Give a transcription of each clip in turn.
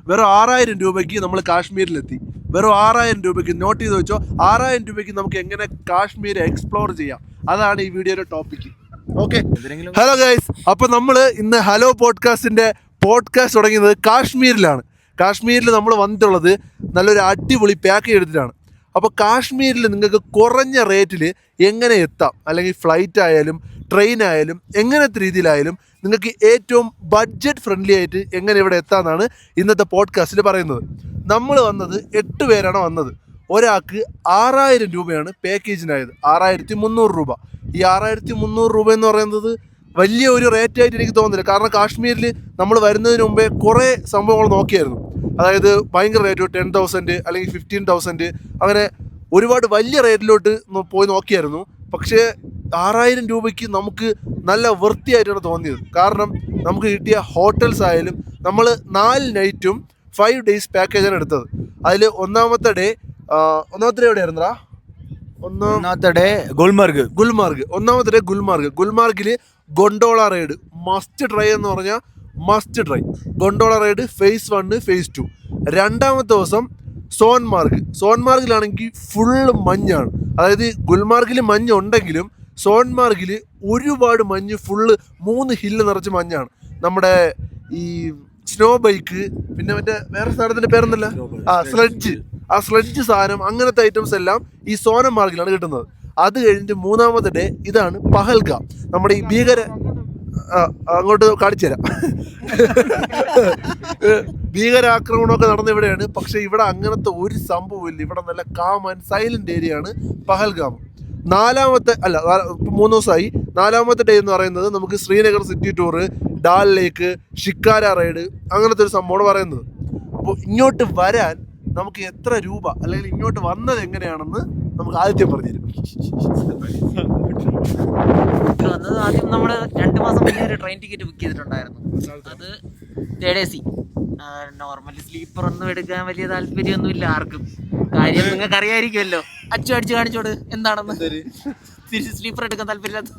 വെറും 6000 രൂപയ്ക്ക് നമ്മൾ കാശ്മീരിലെത്തി. വെറും 6000 രൂപയ്ക്ക്, നോട്ട് ചെയ്ത് വെച്ചോ, 6000 രൂപയ്ക്ക് നമുക്ക് എങ്ങനെ കാശ്മീർ എക്സ്പ്ലോർ ചെയ്യാം. അതാണ് ഈ വീഡിയോയുടെ ടോപ്പിക്ക്. Okay, hello guys. അപ്പോൾ നമ്മൾ ഇന്ന് ഹലോ പോഡ്കാസ്റ്റിൻ്റെ പോഡ്കാസ്റ്റ് തുടങ്ങിയത് കാശ്മീരിലാണ്. കാശ്മീരിൽ നമ്മൾ വന്നിട്ടുള്ളത് നല്ലൊരു അടിപൊളി പാക്കേജ് എടുത്തിട്ടാണ്. അപ്പോൾ കാശ്മീരിൽ നിങ്ങൾക്ക് കുറഞ്ഞ റേറ്റിൽ എങ്ങനെ എത്താം, അല്ലെങ്കിൽ ഫ്ലൈറ്റ് ആയാലും ട്രെയിൻ ആയാലും എങ്ങനത്തെ രീതിയിലായാലും നിങ്ങൾക്ക് ഏറ്റവും ബഡ്ജറ്റ് ഫ്രണ്ട്ലി ആയിട്ട് എങ്ങനെ ഇവിടെ എത്താമെന്നാണ് ഇന്നത്തെ പോഡ്കാസ്റ്റിൽ പറയുന്നത്. നമ്മൾ വന്നത് 8 പേരാണ് വന്നത്. ഒരാൾക്ക് 6000 രൂപയാണ് പാക്കേജിനായത്, 6300 രൂപ. ഈ 6300 രൂപ എന്ന് പറയുന്നത് വലിയ ഒരു റേറ്റ് ആയിട്ട് എനിക്ക് തോന്നുന്നില്ല. കാരണം കാശ്മീരിൽ നമ്മൾ വരുന്നതിന് മുമ്പേ കുറേ സംഭവങ്ങൾ നോക്കിയായിരുന്നു. അതായത് ഭയങ്കര റേറ്റ്, 10,000 അല്ലെങ്കിൽ 15,000 അങ്ങനെ ഒരുപാട് വലിയ റേറ്റിലോട്ട് പോയി നോക്കിയായിരുന്നു. പക്ഷേ 6000 രൂപയ്ക്ക് നമുക്ക് നല്ല വൃത്തിയായിട്ടാണ് തോന്നിയത്. കാരണം നമുക്ക് കിട്ടിയ ഹോട്ടൽസ് ആയാലും നമ്മൾ 4 നൈറ്റും 5 ഡേയ്സ് പാക്കേജാണ് എടുത്തത്. അതിൽ ഒന്നാമത്തെ ഡേ എവിടെയായിരുന്നാ? ഒന്നാമത്തെ ഡേ ഗുൽമാർഗ്. ഒന്നാമത്തെ ഡേ ഗുൽമാർഗിൽ ഗൊണ്ടോള റൈഡ് മസ്റ്റ് ട്രൈ എന്ന് പറഞ്ഞാൽ must try. Gondola ride phase 1 phase 2. രണ്ടാമത്തെ ദിവസം സോൻമാർഗിലാണെങ്കിൽ ഫുള്ള് മഞ്ഞാണ്. അതായത് ഗുൽമാർഗിൽ മഞ്ഞുണ്ടെങ്കിലും സോൻമാർഗിൽ ഒരുപാട് മഞ്ഞ്, ഫുള്ള് 3 ഹില്ല് നിറച്ച് മഞ്ഞാണ്. നമ്മുടെ ഈ സ്നോ ബൈക്ക്, പിന്നെ മറ്റേ വേറെ സാധനത്തിൻ്റെ പേരെന്നല്ല, സ്ലെഡ്ജ് സാധനം, അങ്ങനത്തെ ഐറ്റംസ് എല്ലാം ഈ സോനമാർഗിലാണ് കിട്ടുന്നത്. അത് കഴിഞ്ഞിട്ട് മൂന്നാമത്തെ ഡേ ഇതാണ് പഹൽഗാം. നമ്മുടെ ഈ അങ്ങോട്ട് കാണിച്ചു തരാം. ഭീകരാക്രമണമൊക്കെ നടന്ന ഇവിടെയാണ്. പക്ഷേ ഇവിടെ അങ്ങനത്തെ ഒരു സംഭവമില്ല. ഇവിടെ നല്ല കാം ആൻഡ് സൈലന്റ് ഏരിയ ആണ് പഹൽഗാം. 3 ദിവസമായി. 4ാമത്തെ ഡേ എന്ന് പറയുന്നത് നമുക്ക് ശ്രീനഗർ സിറ്റി ടൂറ്, ഡാൽ ലേക്ക്, ഷിക്കാര റൈഡ്, അങ്ങനത്തെ ഒരു സംഭവമാണ് പറയുന്നത്. അപ്പോൾ ഇങ്ങോട്ട് വരാൻ നമുക്ക് എത്ര രൂപ, അല്ലെങ്കിൽ ഇങ്ങോട്ട് വന്നത് എങ്ങനെയാണെന്ന് നമുക്ക് ആദ്യം പറഞ്ഞുതരും. വന്നത് ആദ്യം നമ്മൾ 2 മാസം മുന്നേ ഒരു ട്രെയിൻ ടിക്കറ്റ് ബുക്ക് ചെയ്തിട്ടുണ്ടായിരുന്നു. അത് തേർഡ് AC. നോർമലി സ്ലീപ്പർ ഒന്നും എടുക്കാൻ വലിയ താല്പര്യമൊന്നുമില്ല ആർക്കും. കാര്യം നിങ്ങൾക്ക് അറിയാമായിരിക്കുമല്ലോ, അടിച്ചു കാണിച്ചോട് എന്താണെന്ന്. തിരിച്ച് സ്ലീപ്പർ എടുക്കാൻ താല്പര്യമില്ലാത്ത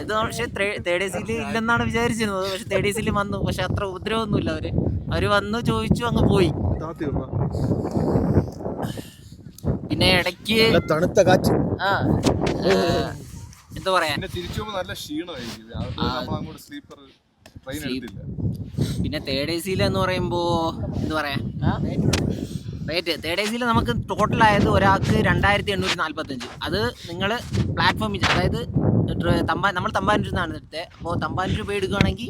ഇത്. പക്ഷെ തേർഡ് AC ഇല്ലെന്നാണ് വിചാരിച്ചിരുന്നത്. പക്ഷെ തേർഡ് AC വന്നു. പക്ഷെ അത്ര ഉപദ്രവമൊന്നുമില്ല. അവര് വന്നു, ചോദിച്ചു, അങ്ങ് പോയി. പിന്നെ ഇടയ്ക്ക് തണുത്ത കാറ്റ്, എന്താ പറയാ, പിന്നെ തേർഡ് AC എന്ന് പറയുമ്പോ എന്താ പറയാ, റേറ്റ് തേർഡ് AC നമുക്ക് ടോട്ടൽ ആയത് ഒരാൾക്ക് 2845. അത് നിങ്ങൾ പ്ലാറ്റ്ഫോമിൽ, അതായത് നമ്മൾ തമ്പാനൂരിൽ എടുത്തത്. അപ്പോൾ തമ്പാനൂർ രൂപ എടുക്കുകയാണെങ്കിൽ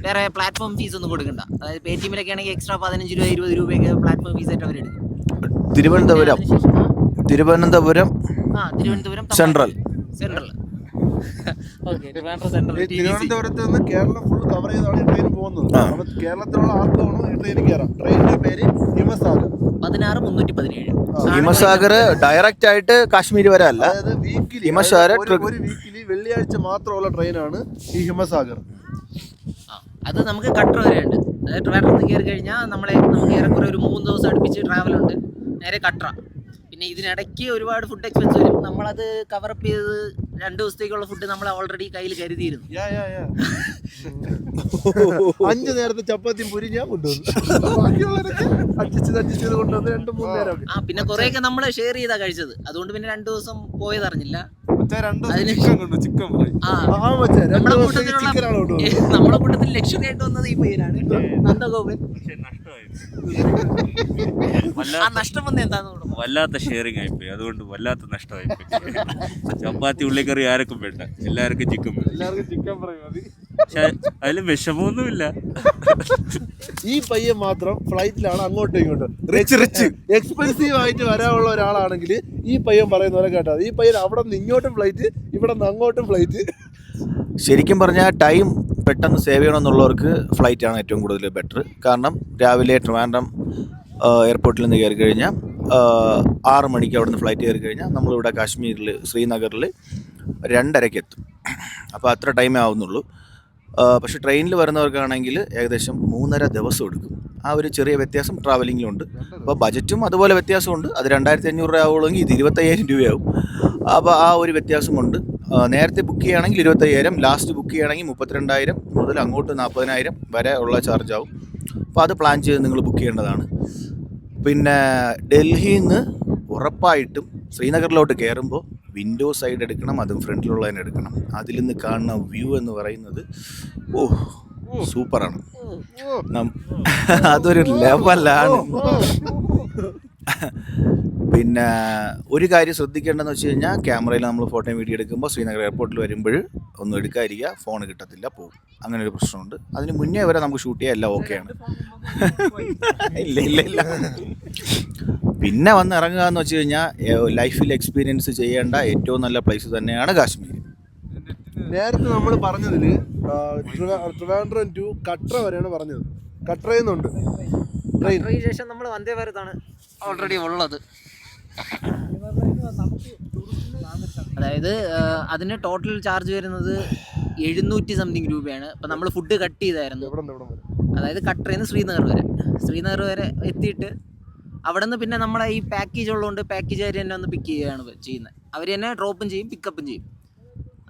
വേറെ പ്ലാറ്റ്ഫോം ഫീസ് ഒന്നും കൊടുക്കണ്ട. അതായത് പേടിഎമ്മിലൊക്കെ ആണെങ്കിൽ എക്സ്ട്രാ 15 രൂപ 20 രൂപയൊക്കെ പ്ലാറ്റ്ഫോം ഫീസായിട്ട് അവരെടുക്കും. തിരുവനന്തപുരം സെൻട്രൽ. തിരുവനന്തപുരത്ത് നിന്ന് കേരളം ഫുൾ കവർ ചെയ്താണ് ഈ ട്രെയിൻ പോകുന്നത്. അപ്പോൾ കേരളത്തിലുള്ള ആർക്കാണോ ഈ ട്രെയിൻ കയറാം. ട്രെയിനിന്റെ പേര് ഹിമസാഗർ. 16317. ഹിമസാഗർ ഡയറക്റ്റ് ആയിട്ട് കാശ്മീർ വരെ അല്ല. അതായത് വീക്കിലി, ഒരു വീക്കിലി വെള്ളിയാഴ്ച മാത്രമുള്ള ട്രെയിനാണ് ഈ ഹിമസാഗർ. അത് നമുക്ക് കട്ടർ വരെയുണ്ട്. അതായത് ട്രിവാൻഡ്രത്ത് കയറി കഴിഞ്ഞാൽ നമുക്ക് ഏറെക്കുറെ ഒരു 3 ദിവസം അടുപ്പിച്ച് ട്രാവലുണ്ട്, നേരെ കട്ടറ. പിന്നെ ഇതിനിടയ്ക്ക് ഒരുപാട് ഫുഡ് എക്സ്പെൻസ് വരും. നമ്മളത് കവറപ്പ് ചെയ്ത് 2 ദിവസത്തേക്കുള്ള ഫുഡ് നമ്മൾ ഓൾറെഡി കയ്യിൽ കരുതിയിരുന്നു. 5 നേരത്തെ ചപ്പാത്തിയും പൂരി ഞാൻ കൊണ്ടുവന്നു. അഡ്ജസ്റ്റ് കൊണ്ടുവന്ന് 2-3 നേരം. പിന്നെ കുറെയൊക്കെ നമ്മൾ ഷെയർ ചെയ്താ കഴിച്ചത്. അതുകൊണ്ട് പിന്നെ 2 ദിവസം പോയതറിഞ്ഞില്ല. നമ്മുടെ കൂട്ടത്തിൽ ലക്ഷറി ആയിട്ട് വന്നത് ഈ പയ്യനാണ്, നന്ദഗോപൻ. നഷ്ടം വന്നത് എന്താന്ന് വല്ലാത്ത ഷെയറിങ് ആയിപ്പോയി. അതുകൊണ്ട് വല്ലാത്ത നഷ്ടമായിപ്പോയി. ചപ്പാത്തി ഉള്ളിക്കറി ആർക്കും വേണ്ട, എല്ലാവർക്കും ചിക്കൻ മതി. പക്ഷെ അതിൽ വിഷമമൊന്നുമില്ല. ഈ പയ്യൻ മാത്രം ഫ്ലൈറ്റിലാണ് അങ്ങോട്ടും ഇങ്ങോട്ടും. റിച്ച് എക്സ്പെൻസീവ് ആയിട്ട് വരാനുള്ള ഒരാളാണെങ്കിൽ ഈ പയ്യൻ പറയുന്ന പോലെ കേട്ടോ. ഈ പയ്യൻ അവിടെ നിന്ന് ഇങ്ങോട്ടും ഫ്ലൈറ്റ്, ഇവിടെ നിന്ന് അങ്ങോട്ടും ഫ്ലൈറ്റ്. ശരിക്കും പറഞ്ഞാൽ ടൈം പെട്ടെന്ന് സേവ് ചെയ്യണമെന്നുള്ളവർക്ക് ഫ്ലൈറ്റാണ് ഏറ്റവും കൂടുതൽ ബെറ്റർ. കാരണം രാവിലെ ട്രിവാൻഡ്രം എയർപോർട്ടിൽ നിന്ന് കയറി കഴിഞ്ഞാൽ 6 മണിക്ക് അവിടെ നിന്ന് ഫ്ലൈറ്റ് കയറി കഴിഞ്ഞാൽ നമ്മളിവിടെ കാശ്മീരിൽ ശ്രീനഗറിൽ 2:30 എത്തും. അപ്പോൾ അത്ര ടൈമേ ആവുന്നുള്ളൂ. പക്ഷേ ട്രെയിനിൽ വരുന്നവർക്കാണെങ്കിൽ ഏകദേശം 3.5 ദിവസം എടുക്കും. ആ ഒരു ചെറിയ വ്യത്യാസം ട്രാവലിങ്ങിലുണ്ട്. അപ്പോൾ ബജറ്റും അതുപോലെ വ്യത്യാസമുണ്ട്. അത് 2500 രൂപ ആവുള്ളെങ്കിൽ ഇത് 25,000 രൂപയാവും. അപ്പോൾ ആ ഒരു വ്യത്യാസമുണ്ട്. നേരത്തെ ബുക്ക് ചെയ്യുകയാണെങ്കിൽ 25,000, ലാസ്റ്റ് ബുക്ക് ചെയ്യുകയാണെങ്കിൽ 32,000 മുതൽ അങ്ങോട്ട് 40,000 വരെ ഉള്ള ചാർജ് ആവും. അപ്പോൾ അത് പ്ലാൻ ചെയ്ത് നിങ്ങൾ ബുക്ക് ചെയ്യേണ്ടതാണ്. പിന്നെ ഡൽഹിയിൽ നിന്ന് ഉറപ്പായിട്ടും ശ്രീനഗറിലോട്ട് കയറുമ്പോൾ വിൻഡോ സൈഡ് എടുക്കണം, അതും ഫ്രണ്ടിലുള്ളതിന് എടുക്കണം. അതിൽ നിന്ന് കാണുന്ന വ്യൂ എന്ന് പറയുന്നത് സൂപ്പറാണ്. അതൊരു ലെവലാണ്. പിന്നെ ഒരു കാര്യം ശ്രദ്ധിക്കേണ്ടതെന്ന് വെച്ച് കഴിഞ്ഞാൽ, ക്യാമറയിൽ നമ്മൾ ഫോട്ടോ വീഡിയോ എടുക്കുമ്പോൾ ശ്രീനഗർ എയർപോർട്ടിൽ വരുമ്പോൾ ഒന്നും എടുക്കാതിരിക്കുക, ഫോൺ കിട്ടത്തില്ല, പോകും. അങ്ങനെ ഒരു പ്രശ്നമുണ്ട്. അതിന് മുന്നേ വരെ നമുക്ക് ഷൂട്ട് ചെയ്യാൻ എല്ലാം ഓക്കെയാണ്. ഇല്ല. പിന്നെ വന്ന് ഇറങ്ങുക എന്ന് വെച്ച് കഴിഞ്ഞാൽ ലൈഫിൽ എക്സ്പീരിയൻസ് ചെയ്യേണ്ട ഏറ്റവും നല്ല പ്ലേസ് തന്നെയാണ് കാശ്മീർ. നേരത്തെ നമ്മൾ പറഞ്ഞതിൽ ട്രിവാൻഡ്രം ടു കട്ര വരെയാണ് പറഞ്ഞത്. കട്രയിൽ നിന്നുണ്ട് ട്രെയിൻ. ശേഷം നമ്മൾ വന്ദേ ഭാരതാണ് ഓൾറെഡി ഉള്ളത്. അതായത് അതിന് ടോട്ടൽ ചാർജ് വരുന്നത് 700 സംതിങ് രൂപയാണ്. അപ്പം നമ്മൾ ഫുഡ് കട്ട് ചെയ്തായിരുന്നു. അതായത് കട്രയിൽ നിന്ന് ശ്രീനഗർ വരെ എത്തിയിട്ട് അവിടെ നിന്ന് പിന്നെ നമ്മളെ ഈ പാക്കേജ് ഉള്ളതുകൊണ്ട് പാക്കേജുകാർ തന്നെ ഒന്ന് പിക്ക് ചെയ്യുകയാണ് ചെയ്യുന്നത്. അവർ തന്നെ ഡ്രോപ്പും ചെയ്യും പിക്കപ്പും ചെയ്യും.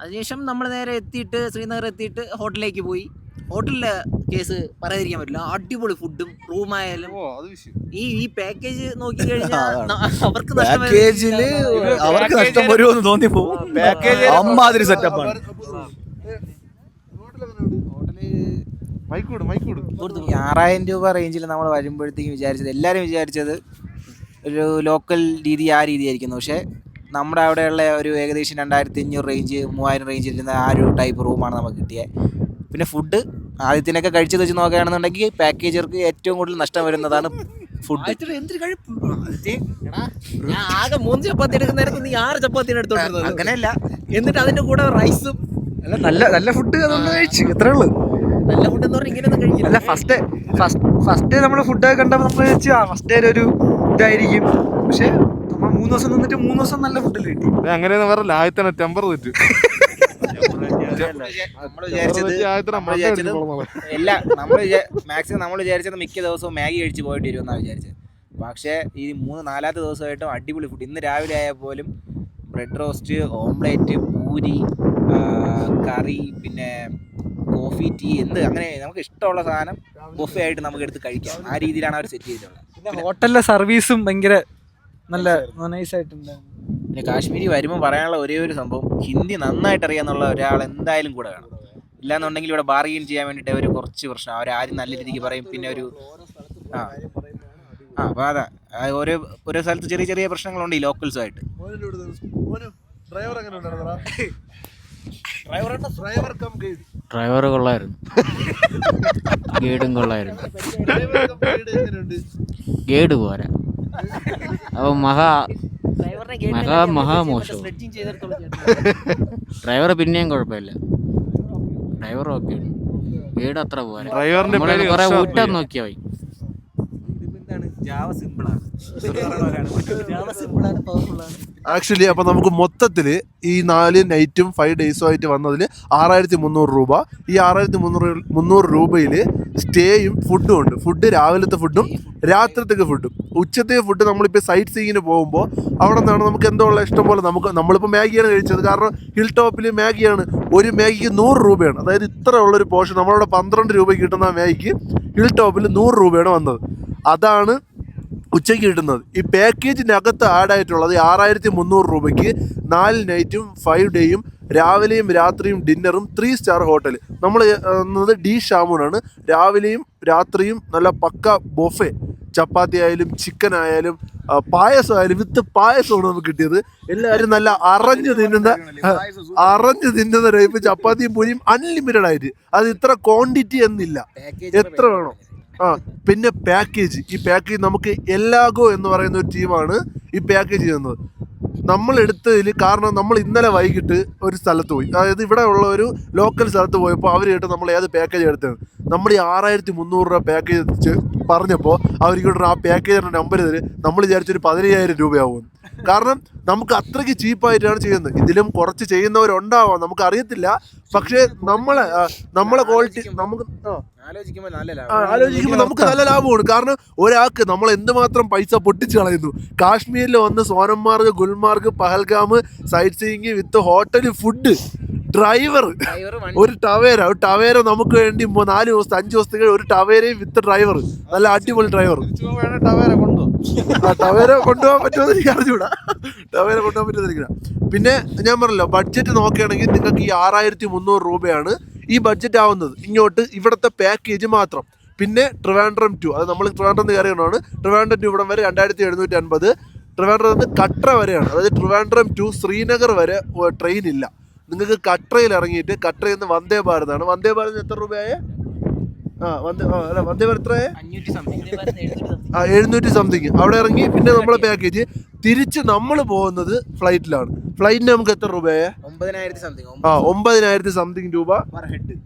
അതിനുശേഷം നമ്മൾ നേരെ എത്തിയിട്ട് ശ്രീനഗർ എത്തിയിട്ട് ഹോട്ടലിലേക്ക് പോയി. ഹോട്ടലിലെ കേസ് പറയാതിരിക്കാൻ പറ്റില്ല. അടിപൊളി ഫുഡും റൂമായാലും. ഈ പാക്കേജ് നോക്കി കഴിഞ്ഞാൽ അവർക്ക് നഷ്ടം വരുമെന്ന് തോന്നിപ്പോകും. അമ്മാതിരി സെറ്റപ്പാണ്. 6000 രൂപ റേഞ്ചിൽ നമ്മൾ വരുമ്പോഴത്തേക്കും എല്ലാവരും വിചാരിച്ചത് ഒരു ലോക്കൽ രീതി ആ രീതിയായിരിക്കുന്നു. പക്ഷേ നമ്മുടെ അവിടെയുള്ള ഒരു ഏകദേശം 2500 റേഞ്ച് 3000 റേഞ്ചിൽ ഇരുന്ന ആ ഒരു ടൈപ്പ് റൂമാണ് നമുക്ക് കിട്ടിയത്. പിന്നെ ഫുഡ് ആദ്യത്തിനൊക്കെ കഴിച്ചത് വെച്ച് നോക്കുകയാണെന്നുണ്ടെങ്കിൽ പാക്കേജർക്ക് ഏറ്റവും കൂടുതൽ നഷ്ടം വരുന്നതാണ് ഫുഡ്. ഞാൻ ആകെ 3 ചപ്പാത്തി എടുക്കുന്ന നേരത്ത് നീ 6 ചപ്പാത്തിയാണ് എടുത്തോണ്ടിരുന്നത്. അങ്ങനെയല്ല, എന്നിട്ട് അതിന്റെ കൂടെ റൈസും നല്ല ഫുഡ് അതൊന്നും കഴിച്ചു. എത്രേ ഉള്ളൂ നല്ല ഫുഡ് എന്ന് പറഞ്ഞാൽ ഇങ്ങനെയൊന്നും കഴിക്കില്ല. അല്ല, ഫസ്റ്റ് നമ്മൾ ഫുഡൊക്കെ കണ്ടപ്പോൾ നമ്മൾ വെച്ച് ഫസ്റ്റ് ഡേ ഒരു ഇതായിരിക്കും. പക്ഷെ നമ്മൾ 3 ദിവസം നിന്നിട്ട് 3 ദിവസം നല്ല ഫുഡിൽ കിട്ടി. അങ്ങനെയെന്ന് പറഞ്ഞ ആദ്യത്തെ ടെമ്പർ തെറ്റ്. മാക്സിമം നമ്മൾ വിചാരിച്ചത് മിക്ക ദിവസവും മാഗി കഴിച്ച് പോയിട്ട് വരുമെന്നാണ് വിചാരിച്ചത്. പക്ഷേ ഈ 3-4 ദിവസമായിട്ടും അടിപൊളി ഫുഡ്. ഇന്ന് രാവിലെ ആയാൽ പോലും ബ്രെഡ് റോസ്റ്റ്, ഓംലേറ്റ്, പൂരി, കറി, പിന്നെ കോഫി, ടീ, അങ്ങനെ നമുക്ക് ഇഷ്ടമുള്ള സാധനം ബൊഫേ ആയിട്ട് നമുക്ക് എടുത്ത് കഴിക്കാം. ആ രീതിയിലാണ് അവർ സെറ്റ് ചെയ്തിട്ടുള്ളത്. പിന്നെ ഹോട്ടലിലെ സർവീസും ഭയങ്കര നല്ല നൈസായിട്ടുണ്ട്. പിന്നെ കാശ്മീരി വരുമ്പോൾ പറയാനുള്ള ഒരേ ഒരു സംഭവം, ഹിന്ദി നന്നായിട്ട് അറിയാന്നുള്ള ഒരാൾ എന്തായാലും കൂടെ വേണം. ഇല്ലാന്നുണ്ടെങ്കിൽ ഇവിടെ ബാർഗെയിൻ ചെയ്യാൻ വേണ്ടിയിട്ട് അവർ കുറച്ച് പ്രശ്നം. അവരാദ്യം നല്ല രീതിക്ക് പറയും, പിന്നെ ഒരു അപ്പോൾ അതാ ഓരോ സ്ഥലത്ത് ചെറിയ ചെറിയ പ്രശ്നങ്ങളുണ്ട് ഈ ലോക്കൽസുമായിട്ട്. ഡ്രൈവർ കൊള്ളായിരുന്നു, ഗൈഡും കൊള്ളായിരുന്നു. ഗൈഡ് പോരാ, അപ്പോൾ മഹാമോശം. ഡ്രൈവർ പിന്നെയും കുഴപ്പമില്ല, ഡ്രൈവർ ഓക്കെ. ഗൈഡ് അത്ര പോരാ. കുറെ ഊറ്റാൻ നോക്കിയാ പോയി. ആക്ച്വലി അപ്പോൾ നമുക്ക് മൊത്തത്തിൽ ഈ 4 നൈറ്റും 5 ഡേയ്സും ആയിട്ട് വന്നതിൽ 6300 രൂപ. ഈ 6300 രൂപയിൽ സ്റ്റേയും ഫുഡും ഉണ്ട്. ഫുഡ് രാവിലത്തെ ഫുഡും രാത്രിത്തേക്ക് ഫുഡും. ഉച്ചത്തെ ഫുഡ് നമ്മളിപ്പോൾ സൈറ്റ് സീയിങ്ങിന് പോകുമ്പോൾ അവിടെ നിന്നാണ് നമുക്ക് എന്തോ ഉള്ള ഇഷ്ടം പോലെ. നമ്മളിപ്പോൾ മാഗിയാണ് കഴിച്ചത്. കാരണം ഹിൽ ടോപ്പിൽ മാഗിയാണ്. ഒരു മാഗിക്ക് 100 രൂപയാണ്. അതായത് ഇത്ര ഉള്ളൊരു പോർഷൻ നമ്മളവിടെ 12 രൂപയ്ക്ക് കിട്ടുന്ന മാഗിക്ക് ഹിൽ ടോപ്പിൽ 100 രൂപയാണ് വന്നത്. അതാണ് ഉച്ചയ്ക്ക് കിട്ടുന്നത്. ഈ പാക്കേജിൻ്റെ അകത്ത് ആഡായിട്ടുള്ളത് 6300 രൂപയ്ക്ക് 4 നൈറ്റും 5 ഡേയും രാവിലെയും രാത്രിയും ഡിന്നറും 3 സ്റ്റാർ ഹോട്ടൽ. നമ്മൾ ഡി ഷാമൂനാണ്. രാവിലെയും രാത്രിയും നല്ല പക്ക ബൊഫെ. ചപ്പാത്തി ആയാലും ചിക്കൻ ആയാലും പായസം ആയാലും വിത്ത് പായസമാണ് നമുക്ക് കിട്ടിയത്. എല്ലാവരും നല്ല അറിഞ്ഞു തിന്നുന്ന ടൈപ്പ് ചപ്പാത്തിയും പൂരിയും അൺലിമിറ്റഡ് ആയിട്ട്. അത് ഇത്ര ക്വാണ്ടിറ്റി എന്നില്ല, എത്ര വേണം. പിന്നെ പാക്കേജ്. ഈ പാക്കേജ് നമുക്ക് എല്ലാഗോ എന്ന് പറയുന്ന ഒരു ടീമാണ് ഈ പാക്കേജ് ചെയ്യുന്നത്. നമ്മൾ എടുത്തതിൽ കാരണം നമ്മൾ ഇന്നലെ വൈകിട്ട് ഒരു സ്ഥലത്ത് പോയി. അതായത് ഇവിടെ ഉള്ള ഒരു ലോക്കൽ സ്ഥലത്ത് പോയപ്പോൾ അവർ കേട്ട് നമ്മൾ ഏത് പാക്കേജ് എടുത്തത്. നമ്മൾ ഈ 6300 രൂപ പാക്കേജ് പറഞ്ഞപ്പോൾ അവർക്ക് ആ പാക്കേജിൻ്റെ നമ്പർ തരും. നമ്മൾ വിചാരിച്ചൊരു 15000 രൂപയാവും. കാരണം നമുക്ക് അത്രയ്ക്ക് ചീപ്പായിട്ടാണ് ചെയ്യുന്നത്. ഇതിലും കുറച്ച് ചെയ്യുന്നവരുണ്ടാവാം, നമുക്ക് അറിയത്തില്ല. പക്ഷേ നമ്മളെ ക്വാളിറ്റി നമുക്ക് ആലോചിക്കുമ്പോൾ നമുക്ക് നല്ല ലാഭമാണ്. കാരണം ഒരാൾക്ക് നമ്മൾ എന്തുമാത്രം പൈസ പൊട്ടിച്ച് കളയുന്നു. കാശ്മീരിൽ വന്ന് സോനമാർഗ്, ഗുൽമാർഗ്, പഹൽഗാം സൈറ്റ് സീയിങ് വിത്ത് ഹോട്ടൽ, ഫുഡ്, ഡ്രൈവർ, ഒരു ടവേര നമുക്ക് വേണ്ടി 4 ദിവസത്തെ 5 ദിവസത്തേക്ക് ഒരു ടവേരയും വിത്ത് ഡ്രൈവർ, നല്ല അടിപൊളി ഡ്രൈവർ. ടവേര കൊണ്ടുപോകാൻ പറ്റുമെന്ന് എനിക്ക് അറിഞ്ഞൂടാ. പിന്നെ ഞാൻ പറഞ്ഞല്ലോ, ബഡ്ജറ്റ് നോക്കുകയാണെങ്കിൽ നിങ്ങൾക്ക് ഈ 6300 രൂപയാണ് ഈ ബഡ്ജറ്റ് ആവുന്നത്. ഇങ്ങോട്ട് ഇവിടുത്തെ പാക്കേജ് മാത്രം. പിന്നെ ട്രിവാൻഡ്രം ടു, അത് നമ്മൾ ട്രിവാൻഡ്രം കയറിയാണ്. ട്രിവാൻഡ്രം ടു ഇവിടം വരെ 2750. ട്രിവാൻഡ്രം നിന്ന് കട്ര വരെയാണ്. അതായത് ട്രിവാൻഡ്രം ടു ശ്രീനഗർ വരെ ട്രെയിൻ ഇല്ല. നിങ്ങൾക്ക് കട്രയിൽ ഇറങ്ങിയിട്ട് കട്രയിൽ നിന്ന് വന്ദേ ഭാരതാണ്. വന്ദേ ഭാരത് എത്ര രൂപയായ? വന്ദേ ഭാരത് എത്രയായ? 700 സംതിങ്. അവിടെ ഇറങ്ങി പിന്നെ നമ്മളെ പാക്കേജ് തിരിച്ച് നമ്മൾ പോകുന്നത് ഫ്ലൈറ്റിലാണ്. ഫ്ലൈറ്റിന് നമുക്ക് എത്ര രൂപയായ? 9000 സംതിങ് രൂപ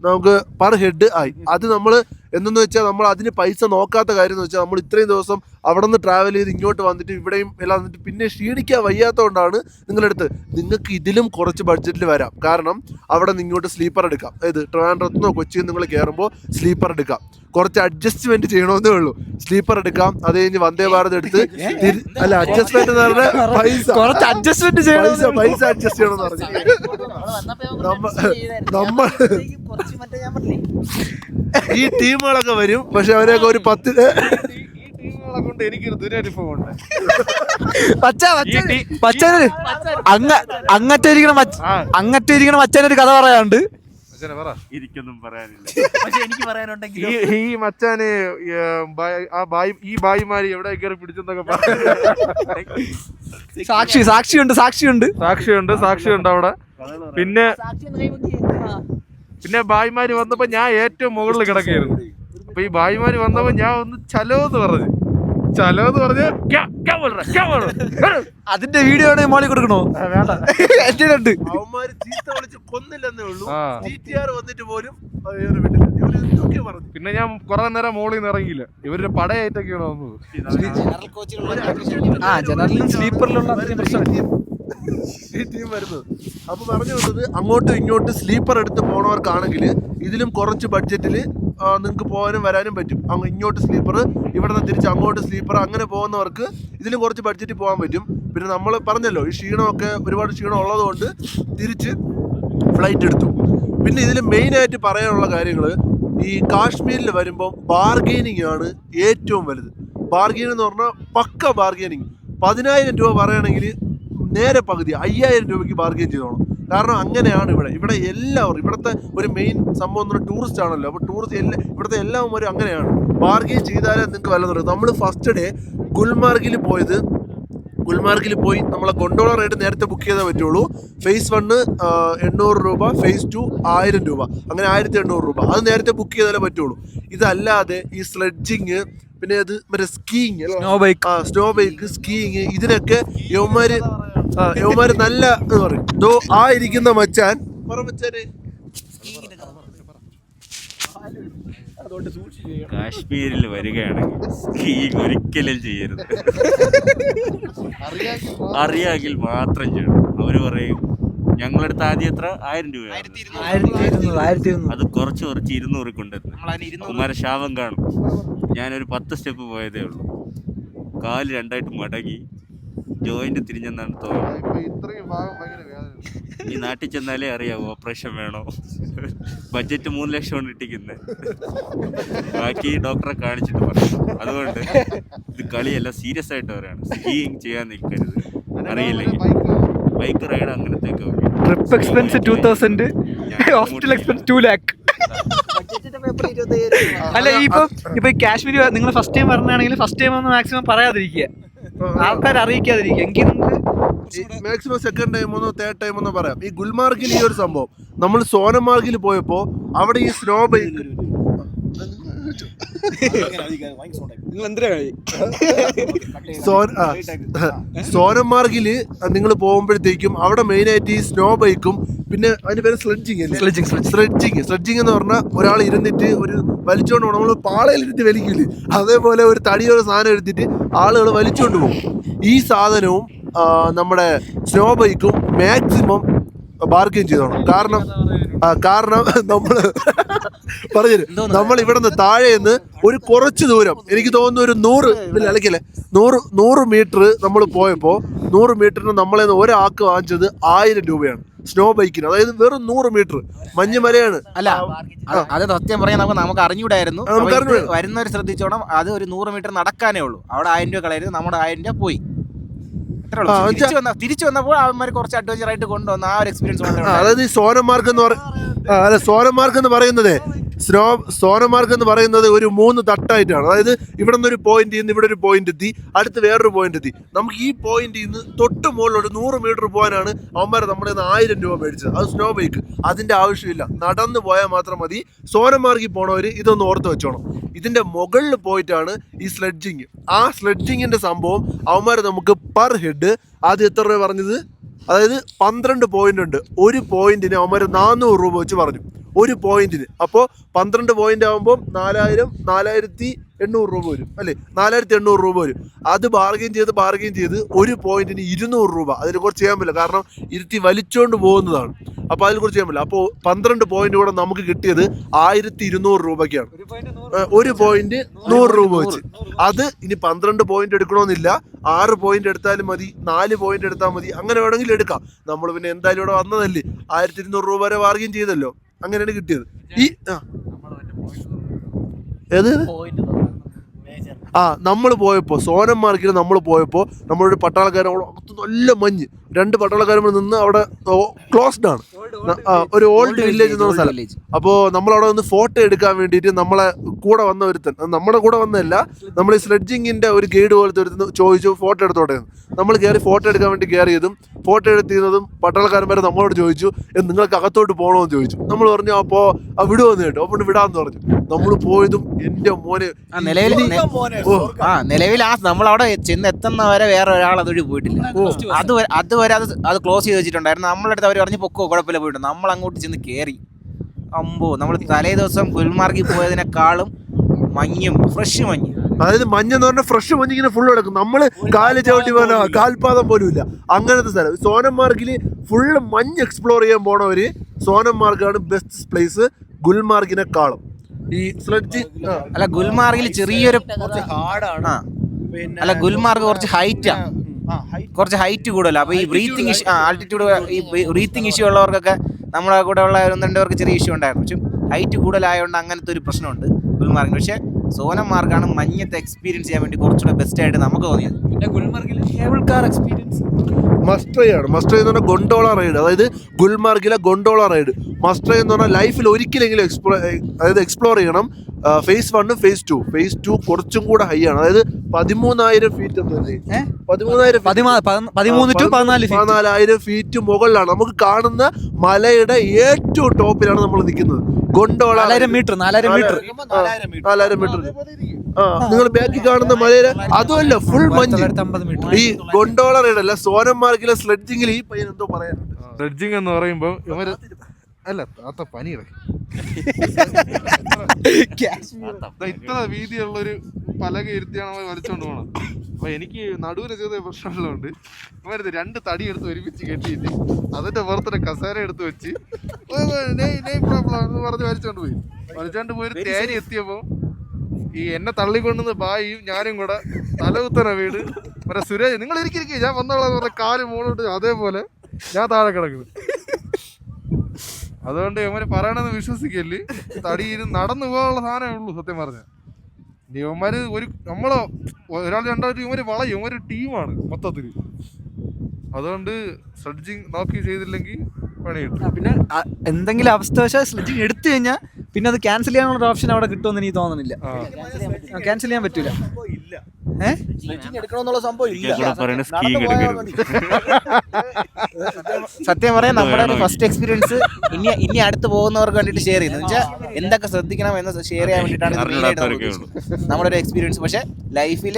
നമുക്ക് പെർ ഹെഡ് ആയി. അത് നമ്മൾ എന്തെന്ന് വെച്ചാൽ നമ്മൾ അതിന് പൈസ നോക്കാത്ത കാര്യം എന്ന് വെച്ചാൽ നമ്മൾ ഇത്രയും ദിവസം അവിടെ നിന്ന് ട്രാവൽ ചെയ്ത് ഇങ്ങോട്ട് വന്നിട്ട് ഇവിടെയും എല്ലാം വന്നിട്ട് പിന്നെ ക്ഷീണിക്കാൻ വയ്യാത്തതുകൊണ്ടാണ് നിങ്ങളെടുത്ത്. നിങ്ങൾക്ക് ഇതിലും കുറച്ച് ബഡ്ജറ്റിൽ വരാം. കാരണം അവിടെ നിന്ന് ഇങ്ങോട്ട് സ്ലീപ്പർ എടുക്കാം. അതായത് ട്രിവാൻഡ്രത്തുനിന്നോ കൊച്ചിയിൽ നിങ്ങൾ കയറുമ്പോൾ സ്ലീപ്പർ എടുക്കാം. കുറച്ച് അഡ്ജസ്റ്റ്മെന്റ് ചെയ്യണമെന്നേ ഉള്ളൂ. സ്ലീപ്പർ എടുക്കാം. അത് കഴിഞ്ഞ് വന്ദേ ഭാരത് എടുത്ത് അല്ല അഡ്ജസ്റ്റ്മെന്റ് എന്ന് പറഞ്ഞാൽ പൈസ അഡ്ജസ്റ്റ് ചെയ്യണമെന്ന് പറഞ്ഞു. നമ്മൾ ഈ ടീമുകളൊക്കെ വരും. പക്ഷെ അവരെയൊക്കെ ഒരു 10 കൊണ്ട് എനിക്കൊരു ദുരനുഭവമുണ്ട്. അങ്ങറ്റിരിക്കണ മച്ചാനൊരു കഥ പറയാനുണ്ട്. എനിക്കൊന്നും പറയാനില്ല. പക്ഷെ എനിക്ക് പറയാനുണ്ടെങ്കിൽ ഈ മച്ചാന് ഈ ബായിമാരി എവിടെ കയറി പിടിച്ചെന്നൊക്കെ പറഞ്ഞു. സാക്ഷിയുണ്ട് അവിടെ. പിന്നെ ബായിമാര് വന്നപ്പോ ഞാൻ ഏറ്റവും മുകളിൽ കിടക്കായിരുന്നു. അപ്പൊ ഈ ബായിമാര് വന്നപ്പോ ഞാൻ ഒന്ന് ചലോന്ന് പറഞ്ഞു. അതിന്റെ വീഡിയോ മോളി കൊടുക്കണോ? വേണ്ട. അവന്മാര് ചീത്ത വിളിച്ച് കൊന്നില്ലെന്നേ ഉള്ളൂ. GTR വന്നിട്ട് പോലും പിന്നെ ഞാൻ കുറെ നേരം മോളിൽ നിന്ന് ഇറങ്ങിയില്ല. ഇവരുടെ പടയായിട്ടൊക്കെയാണ് വന്നത്. ജനറലും സ്ലീപ്പറിലുള്ള ടീം വരുന്നത്. അപ്പൊ പറഞ്ഞു വന്നത്, അങ്ങോട്ടും ഇങ്ങോട്ടും സ്ലീപ്പർ എടുത്ത് പോണവർക്കാണെങ്കിൽ ഇതിലും കുറച്ച് ബഡ്ജറ്റിൽ നിങ്ങൾക്ക് പോകാനും വരാനും പറ്റും. ഇങ്ങോട്ട് സ്ലീപ്പർ, ഇവിടെ നിന്ന് തിരിച്ച് അങ്ങോട്ട് സ്ലീപ്പർ, അങ്ങനെ പോകുന്നവർക്ക് ഇതിലും കുറച്ച് ബഡ്ജറ്റിൽ പോകാൻ പറ്റും. പിന്നെ നമ്മൾ പറഞ്ഞല്ലോ ഈ ക്ഷീണമൊക്കെ ഒരുപാട് ക്ഷീണം ഉള്ളതുകൊണ്ട് തിരിച്ച് ഫ്ലൈറ്റ് എടുത്തു. പിന്നെ ഇതിൽ മെയിനായിട്ട് പറയാനുള്ള കാര്യങ്ങൾ, ഈ കാശ്മീരിൽ വരുമ്പം ബാർഗെയിനിങ് ആണ് ഏറ്റവും വലുത്. ബാർഗെയിൻ എന്ന് പറഞ്ഞാൽ പക്ക ബാർഗെയിനിങ്. 10000 രൂപ പറയുകയാണെങ്കിൽ നേരെ പകുതി 5000 രൂപയ്ക്ക് ബാർഗെയിൻ ചെയ്തോണം. കാരണം അങ്ങനെയാണ് ഇവിടെ എല്ലാവരും. ഇവിടുത്തെ ഒരു മെയിൻ സംഭവം എന്ന് പറഞ്ഞാൽ ടൂറിസ്റ്റ് ആണല്ലോ. അപ്പോൾ ഇവിടുത്തെ എല്ലാവരും അങ്ങനെയാണ്. ബാർഗെയിൻ ചെയ്താലേ നിങ്ങൾക്ക് വില തുടങ്ങും. നമ്മൾ ഫസ്റ്റ് ഡേ ഗുൽമാർഗിൽ പോയി നമ്മളെ ഗൊണ്ടോള റൈഡ് നേരത്തെ ബുക്ക് ചെയ്തേ പറ്റുള്ളൂ. ഫേസ് 1 800 രൂപ, ഫേസ് 2 1000 രൂപ, അങ്ങനെ 1800 രൂപ. അത് നേരത്തെ ബുക്ക് ചെയ്താലേ പറ്റുള്ളൂ. ഇതല്ലാതെ ഈ സ്ലെഡ്ജിങ്, പിന്നെ അത് മറ്റേ സ്കീയിങ്, സ്നോ ബൈക്ക്, സ്കീയിങ്, ഇതിനൊക്കെ യവന്മാര് നല്ല എന്ന് പറയും. ആ ഇരിക്കുന്ന മച്ചാൻ കാശ്മീരിൽ വരികയാണെങ്കിൽ സ്കീയിങ് ഒരിക്കലും ചെയ്യരുത്. അറിയാമെങ്കിൽ മാത്രം ചെയ്യണം. അവര് പറയും ഞങ്ങളടുത്ത് ആദ്യം എത്ര 1000 രൂപയാണ്, അത് കുറച്ച് 200 കൊണ്ടുവരുന്നത്. കുമാരശാപം കാണും. ഞാനൊരു 10 സ്റ്റെപ്പ് പോയതേ ഉള്ളൂ. കാല് 2ആയിട്ട് മടങ്ങി ജോയിന്റ് തിരിഞ്ഞെന്നാണ് തോന്നുന്നത്. ഈ നാട്ടിൽ ചെന്നാലേ അറിയാം ഓപ്പറേഷൻ വേണോ. ബഡ്ജറ്റ് 3 ലക്ഷം കൊണ്ട് ഇട്ടിക്കുന്നത്. ബാക്കി ഡോക്ടറെ കാണിച്ചിട്ട് പറഞ്ഞു. അതുകൊണ്ട് ഇത് കളിയല്ല, സീരിയസ് ആയിട്ട് അവരാണ്. സ്കീയിങ് ചെയ്യാൻ നിൽക്കരുത്. അറിയില്ലെങ്കിൽ ബൈക്ക് റൈഡ് അങ്ങനത്തേക്ക് trip expense 2000, hospital expense 2 lakh. അല്ല ഇപ്പൊ കാശ്മീർ നിങ്ങൾ ഫസ്റ്റ് ടൈം പറഞ്ഞാണെങ്കിൽ ഫസ്റ്റ് ടൈം ഒന്ന് മാക്സിമം പറയാതിരിക്കുക, ആൾക്കാർ അറിയിക്കാതിരിക്കുക. എങ്കിൽ നമുക്ക് മാക്സിമം സെക്കൻഡ് ടൈമൊന്നോ തേർഡ് ടൈമൊന്നോ പറയാം. ഈ ഗുൽമാർഗിൽ ഈ ഒരു സംഭവം, നമ്മൾ സോനമാർഗിൽ പോയപ്പോ അവിടെ ഈ സ്നോ ബൈക്ക് സോനമാർഗില് നിങ്ങൾ പോകുമ്പോഴത്തേക്കും അവിടെ മെയിനായിട്ട് ഈ സ്നോ ബൈക്കും പിന്നെ അതിന്റെ പേര് സ്ലെഡ്ജിങ് എന്ന് പറഞ്ഞാൽ ഒരാൾ ഇരുന്നിട്ട് ഒരു വലിച്ചോണ്ട് പോകും. നമ്മൾ പാളയിലിരുത്തി വലിക്കില്ലേ, അതേപോലെ ഒരു തടിയൊരു സാധനം എടുത്തിട്ട് ആളുകൾ വലിച്ചോണ്ട് പോകും. ഈ സാധനവും നമ്മുടെ സ്നോ ബൈക്കും മാക്സിമം ബാർഗെയിൻ ചെയ്തോണം. കാരണം നമ്മൾ ഇവിടെ നിന്ന് താഴെ നിന്ന് ഒരു കുറച്ച് ദൂരം, എനിക്ക് തോന്നുന്നു ഒരു 100 മീറ്റർ നമ്മൾ പോയപ്പോൾ 100 മീറ്ററിന് നമ്മളെ ഒരാൾക്ക് വാങ്ങിച്ചത് 1000 രൂപയാണ്. സ്നോ ബൈക്കിന്, അതായത് വെറും 100 മീറ്റർ മഞ്ഞുമലയാണ്. അല്ല അത് സത്യം പറയാൻ നമുക്ക് അറിഞ്ഞൂടായിരുന്നു. നമുക്ക് അറിഞ്ഞൂടാ. വരുന്നവർ ശ്രദ്ധിച്ചോണം, അത് ഒരു 100 മീറ്റർ നടക്കാനേ ഉള്ളൂ. അവിടെ 1000 രൂപ കളയരുത്, നമ്മുടെ 1000 രൂപ പോയി. തിരിച്ചു വന്നപ്പോൾ അവന്മാർ കുറച്ച് അഡ്വഞ്ചർ ആയിട്ട് കൊണ്ടുവന്ന ആ ഒരു എക്സ്പീരിയൻസ് മാത്രമേ. അതായത് ഈ സോനമാർഗ് എന്ന് പറയുന്നത് സോനമാർഗ് എന്ന് പറയുന്നത് ഒരു 3 തട്ടായിട്ടാണ്. അതായത് ഇവിടെ നിന്ന് ഒരു പോയിന്റ് നിന്ന് ഇവിടെ ഒരു പോയിന്റ് എത്തി, അടുത്ത് വേറൊരു പോയിന്റ് എത്തി. നമുക്ക് ഈ പോയിന്റിൽ നിന്ന് തൊട്ട് മുകളിലോട്ട് 100 മീറ്റർ പോകാനാണ് അവന്മാർ നമ്മുടെ 1000 രൂപ മേടിച്ചത്. അത് സ്നോ ബൈക്ക്, അതിന്റെ ആവശ്യമില്ല, നടന്നു പോയാൽ മാത്രം മതി. സോനമാർഗിൽ പോണവർ ഇതൊന്ന് ഓർത്ത് വെച്ചോണം. ഇതിന്റെ മുകളിൽ പോയിട്ടാണ് ഈ സ്ലെഡ്ജിങ്. ആ സ്ലെഡ്ജിങ്ങിന്റെ സംഭവം അവന്മാർ നമുക്ക് പെർ ഹെഡ് ആദ്യം എത്ര രൂപ പറഞ്ഞത്, അതായത് 12 പോയിന്റ് ഉണ്ട്. ഒരു പോയിന്റിന് അവന്മാർ 400 രൂപ വെച്ച് പറഞ്ഞു ഒരു പോയിന്റിന്. അപ്പോൾ 12 പോയിന്റ് ആകുമ്പോൾ 4800 രൂപ വരും അല്ലേ, 4800 രൂപ വരും. അത് ബാർഗെയിൻ ചെയ്ത് ഒരു പോയിന്റിന് 200 രൂപ. അതിൽ കുറച്ച് ചെയ്യാൻ പറ്റില്ല, കാരണം ഇരുത്തി വലിച്ചുകൊണ്ട് പോകുന്നതാണ്. അപ്പോൾ അതിൽ കുറച്ച് ചെയ്യാൻ പറ്റില്ല. അപ്പോൾ 12 പോയിന്റ് കൂടെ നമുക്ക് കിട്ടിയത് 1200 രൂപയ്ക്കാണ്. ഒരു പോയിന്റ് 100 രൂപ വെച്ച്. അത് ഇനി 12 പോയിന്റ് എടുക്കണമെന്നില്ല, 6 പോയിന്റ് എടുത്താലും മതി, 4 പോയിന്റ് എടുത്താൽ മതി, അങ്ങനെ വേണമെങ്കിൽ എടുക്കാം. നമ്മൾ പിന്നെ എന്തായാലും ഇവിടെ വന്നതല്ലേ, 1200 രൂപ വരെ ബാർഗെയിൻ ചെയ്തല്ലോ, അങ്ങനെയാണ് കിട്ടിയത്. നമ്മൾ പോയപ്പോൾ സോനമാർഗിൽ നമ്മൾ പോയപ്പോൾ നമ്മളൊരു പട്ടാളക്കാരൻ നല്ല മഞ്ഞ്, 2 പട്ടാളക്കാരും നിന്ന് അവിടെ ക്ലോസ്ഡ് ആണ്, ഒരു ഓൾഡ് വില്ലേജ് എന്ന് പറഞ്ഞ സ്ഥലം. അപ്പോൾ നമ്മളവിടെ നിന്ന് ഫോട്ടോ എടുക്കാൻ വേണ്ടിയിട്ട് നമ്മളെ കൂടെ വന്ന ഒരുത്തൻ, നമ്മുടെ കൂടെ വന്നതല്ല, നമ്മൾ ഈ സ്ലെഡ്ജിങ്ങിന്റെ ഒരു ഗൈഡ് പോലത്തെ ഒരുത്തൻ ചോദിച്ചു ഫോട്ടോ എടുത്തോട്ടെ. നമ്മൾ കയറി ഫോട്ടോ എടുക്കാൻ വേണ്ടി കയറിയതും ഫോട്ടോ എടുത്തിരുന്നതും പട്ടാളക്കാരന്മാരെ നമ്മളോട് ചോദിച്ചു നിങ്ങൾക്ക് അകത്തോട്ട് പോകണമെന്ന് ചോദിച്ചു. നമ്മൾ പറഞ്ഞു അപ്പോൾ വിടുവെന്ന് കേട്ടോ, അപ്പോൾ വിടാന്ന് പറഞ്ഞു. നമ്മൾ പോയതും എൻ്റെ മോനെ നിലവിൽ നമ്മൾ അവിടെ ചെന്ന് എത്തുന്നവരെ വേറെ ഒരാൾ അതുവഴി പോയിട്ടില്ല. അതുവരെ അത് ക്ലോസ് ചെയ്ത് വെച്ചിട്ടുണ്ടായിരുന്നു. നമ്മളെ അടുത്ത് അവർ പറഞ്ഞ് പൊക്കോ കുഴപ്പമില്ല പോയിട്ടുണ്ട്. നമ്മൾ അങ്ങോട്ട് ചെന്ന് കയറി, അമ്പോ നമ്മൾ തലേ ദിവസം ഗുൽമാർഗിൽ പോയതിനേക്കാളും മഞ്ഞും ഫ്രഷ് മഞ്ഞ്, അതായത് മഞ്ഞെന്ന് പറഞ്ഞാൽ ഫ്രഷ് മഞ്ഞ് ഇങ്ങനെ ഫുള്ള് കിടക്കും. നമ്മള് കാല് ചവിട്ടി പോലെ കാൽപാദം പോലും ഇല്ല, അങ്ങനത്തെ സ്ഥലം. സോനമാർഗിൽ ഫുള്ള് മഞ്ഞ് എക്സ്പ്ലോർ ചെയ്യാൻ പോണവര് സോനമാർഗാണ് ബെസ്റ്റ് പ്ലേസ് ഗുൽമാർഗിനെക്കാളും. ഈ സ്ലെഡ്ജ് അല്ല ഗുൽമാർഗിൽ ചെറിയൊരു അല്ല ഗുൽമാർഗ് കുറച്ച് ഹൈറ്റാ, കുറച്ച് ഹൈറ്റ് കൂടുതല. അപ്പൊ ഈ ബ്രീത്തിങ് ഇഷ്യൂ, ആൾട്ടിറ്റ്യൂഡ്, ഈ ബ്രീത്തിങ് ഇഷ്യൂ ഉള്ളവർക്കൊക്കെ നമ്മളെ കൂടെ ഉള്ള 1-2 പേർക്ക് ചെറിയ ഇഷ്യൂ ഉണ്ടായിരുന്നു. പക്ഷെ ഹൈറ്റ് കൂടുതലായതുകൊണ്ട് അങ്ങനത്തെ ഒരു പ്രശ്നമുണ്ട് ഗുൽമാർഗിന്. പക്ഷെ സോനമാർഗാണ് മഞ്ഞത്തെ എക്സ്പീരിയൻസ് ചെയ്യാൻ വേണ്ടി കുറച്ചുകൂടെ ബെസ്റ്റ് ആയിട്ട് നമുക്ക് തോന്നിയത്. പിന്നെ ഗുൽമാർഗിൽ കേബിൾ കാർ എക്സ്പീരിയൻസ് മസ്റ്റ്രൈ ആണ്. മസ്റ്റ്രൈ എന്ന് പറഞ്ഞാൽ ഗൊണ്ടോള റൈഡ്, അതായത് ഗുൽമാർഗിലെ ഗൊണ്ടോള റൈഡ്. മസ്റ്റ്രൈ എന്ന് പറഞ്ഞാൽ ലൈഫിൽ ഒരിക്കലെങ്കിലും എക്സ്പ്ലോർ ചെയ്യണം. Face 1, phase 2. ഫേസ് 2 കുറച്ചും കൂടെ ഹൈ ആണ്, അതായത് 13,000 ഫീറ്റ്, 14,000 ഫീറ്റ് മുകളിലാണ്. നമുക്ക് കാണുന്ന മലയുടെ ഏറ്റവും ടോപ്പിലാണ് നമ്മൾ നിൽക്കുന്നത്. Gondola 4,000 metre. നിങ്ങൾ ബാക്കി കാണുന്ന മലയിലെ അതുമല്ല ഫുൾ മഞ്ഞ്. ഈ ഗൊണ്ടോള റൈഡല്ല, സോനമാർഗിലെ സ്ലെഡ്ജിങ്ങിൽ ഈ പയ്യൻ എന്തോ പറയാനുണ്ട്. സ്ലെഡ്ജിങ് എന്ന് പറയുമ്പോൾ ഇവര് അല്ല താത്ത പനിയുടെ ഇത്ര വീതിയുള്ളൊരു പലക ഇരുത്തിയാണ് അവർ വലിച്ചോണ്ട് പോകണം. അപ്പൊ എനിക്ക് നടുവിന് ചെറിയ പ്രശ്നമുള്ളതുകൊണ്ട് ഇവരത് 2 തടി എടുത്ത് ഒരുമിച്ച് കെട്ടിയിട്ട് അതിന്റെ പുറത്തൊരു കസേര എടുത്ത് വെച്ച് പറഞ്ഞ് വലിച്ചോണ്ട് പോയി ഒരു തേനി എത്തിയപ്പോ ഈ എന്നെ തള്ളിക്കൊണ്ടുവന്ന് ബായിയും ഞാനും കൂടെ തലകുത്തന വീട് മറ്റേ സുരേഷ് നിങ്ങൾ ഇരിക്കിരിക്കുക ഞാൻ വന്നോളാന്ന് പറഞ്ഞ കാല് മുകളിലോട്ട് അതേപോലെ ഞാൻ താഴെ കിടക്കുന്നു. അതുകൊണ്ട് ഇവന്മാര് പറയണത് വിശ്വസിക്കല്, തടിയിൽ നടന്നു പോകാനുള്ള സാധനമേ ഉള്ളൂ സത്യം പറഞ്ഞ. ഇവന്മാര് നമ്മളോ ഒരാൾ 2 ഇവര് വളയും, ഇവര് ടീമാണ് മൊത്തത്തില്. അതുകൊണ്ട് സ്ലെഡ്ജിങ് നോക്കി ചെയ്തില്ലെങ്കിൽ പണി കിട്ടും. പിന്നെ എന്തെങ്കിലും അവസ്ഥവശാൽ സ്ലെഡ്ജിങ് എടുത്തു കഴിഞ്ഞാൽ പിന്നെ അത് ക്യാൻസൽ ചെയ്യാനുള്ള ഓപ്ഷൻ അവിടെ കിട്ടുമെന്ന് എനിക്ക് തോന്നുന്നില്ല. ക്യാൻസൽ ചെയ്യാൻ പറ്റൂല. സത്യം പറയാൻ നമ്മുടെ ഒരു ഫസ്റ്റ് എക്സ്പീരിയൻസ് ഇനി അടുത്ത് പോകുന്നവർക്ക് വേണ്ടിയിട്ട് ഷെയർ ചെയ്യുന്നത് വെച്ചാൽ എന്തൊക്കെ ശ്രദ്ധിക്കണം എന്ന് ഷെയർ ചെയ്യാൻ വേണ്ടിയിട്ടാണ് നമ്മുടെ ഒരു എക്സ്പീരിയൻസ്. പക്ഷെ ലൈഫിൽ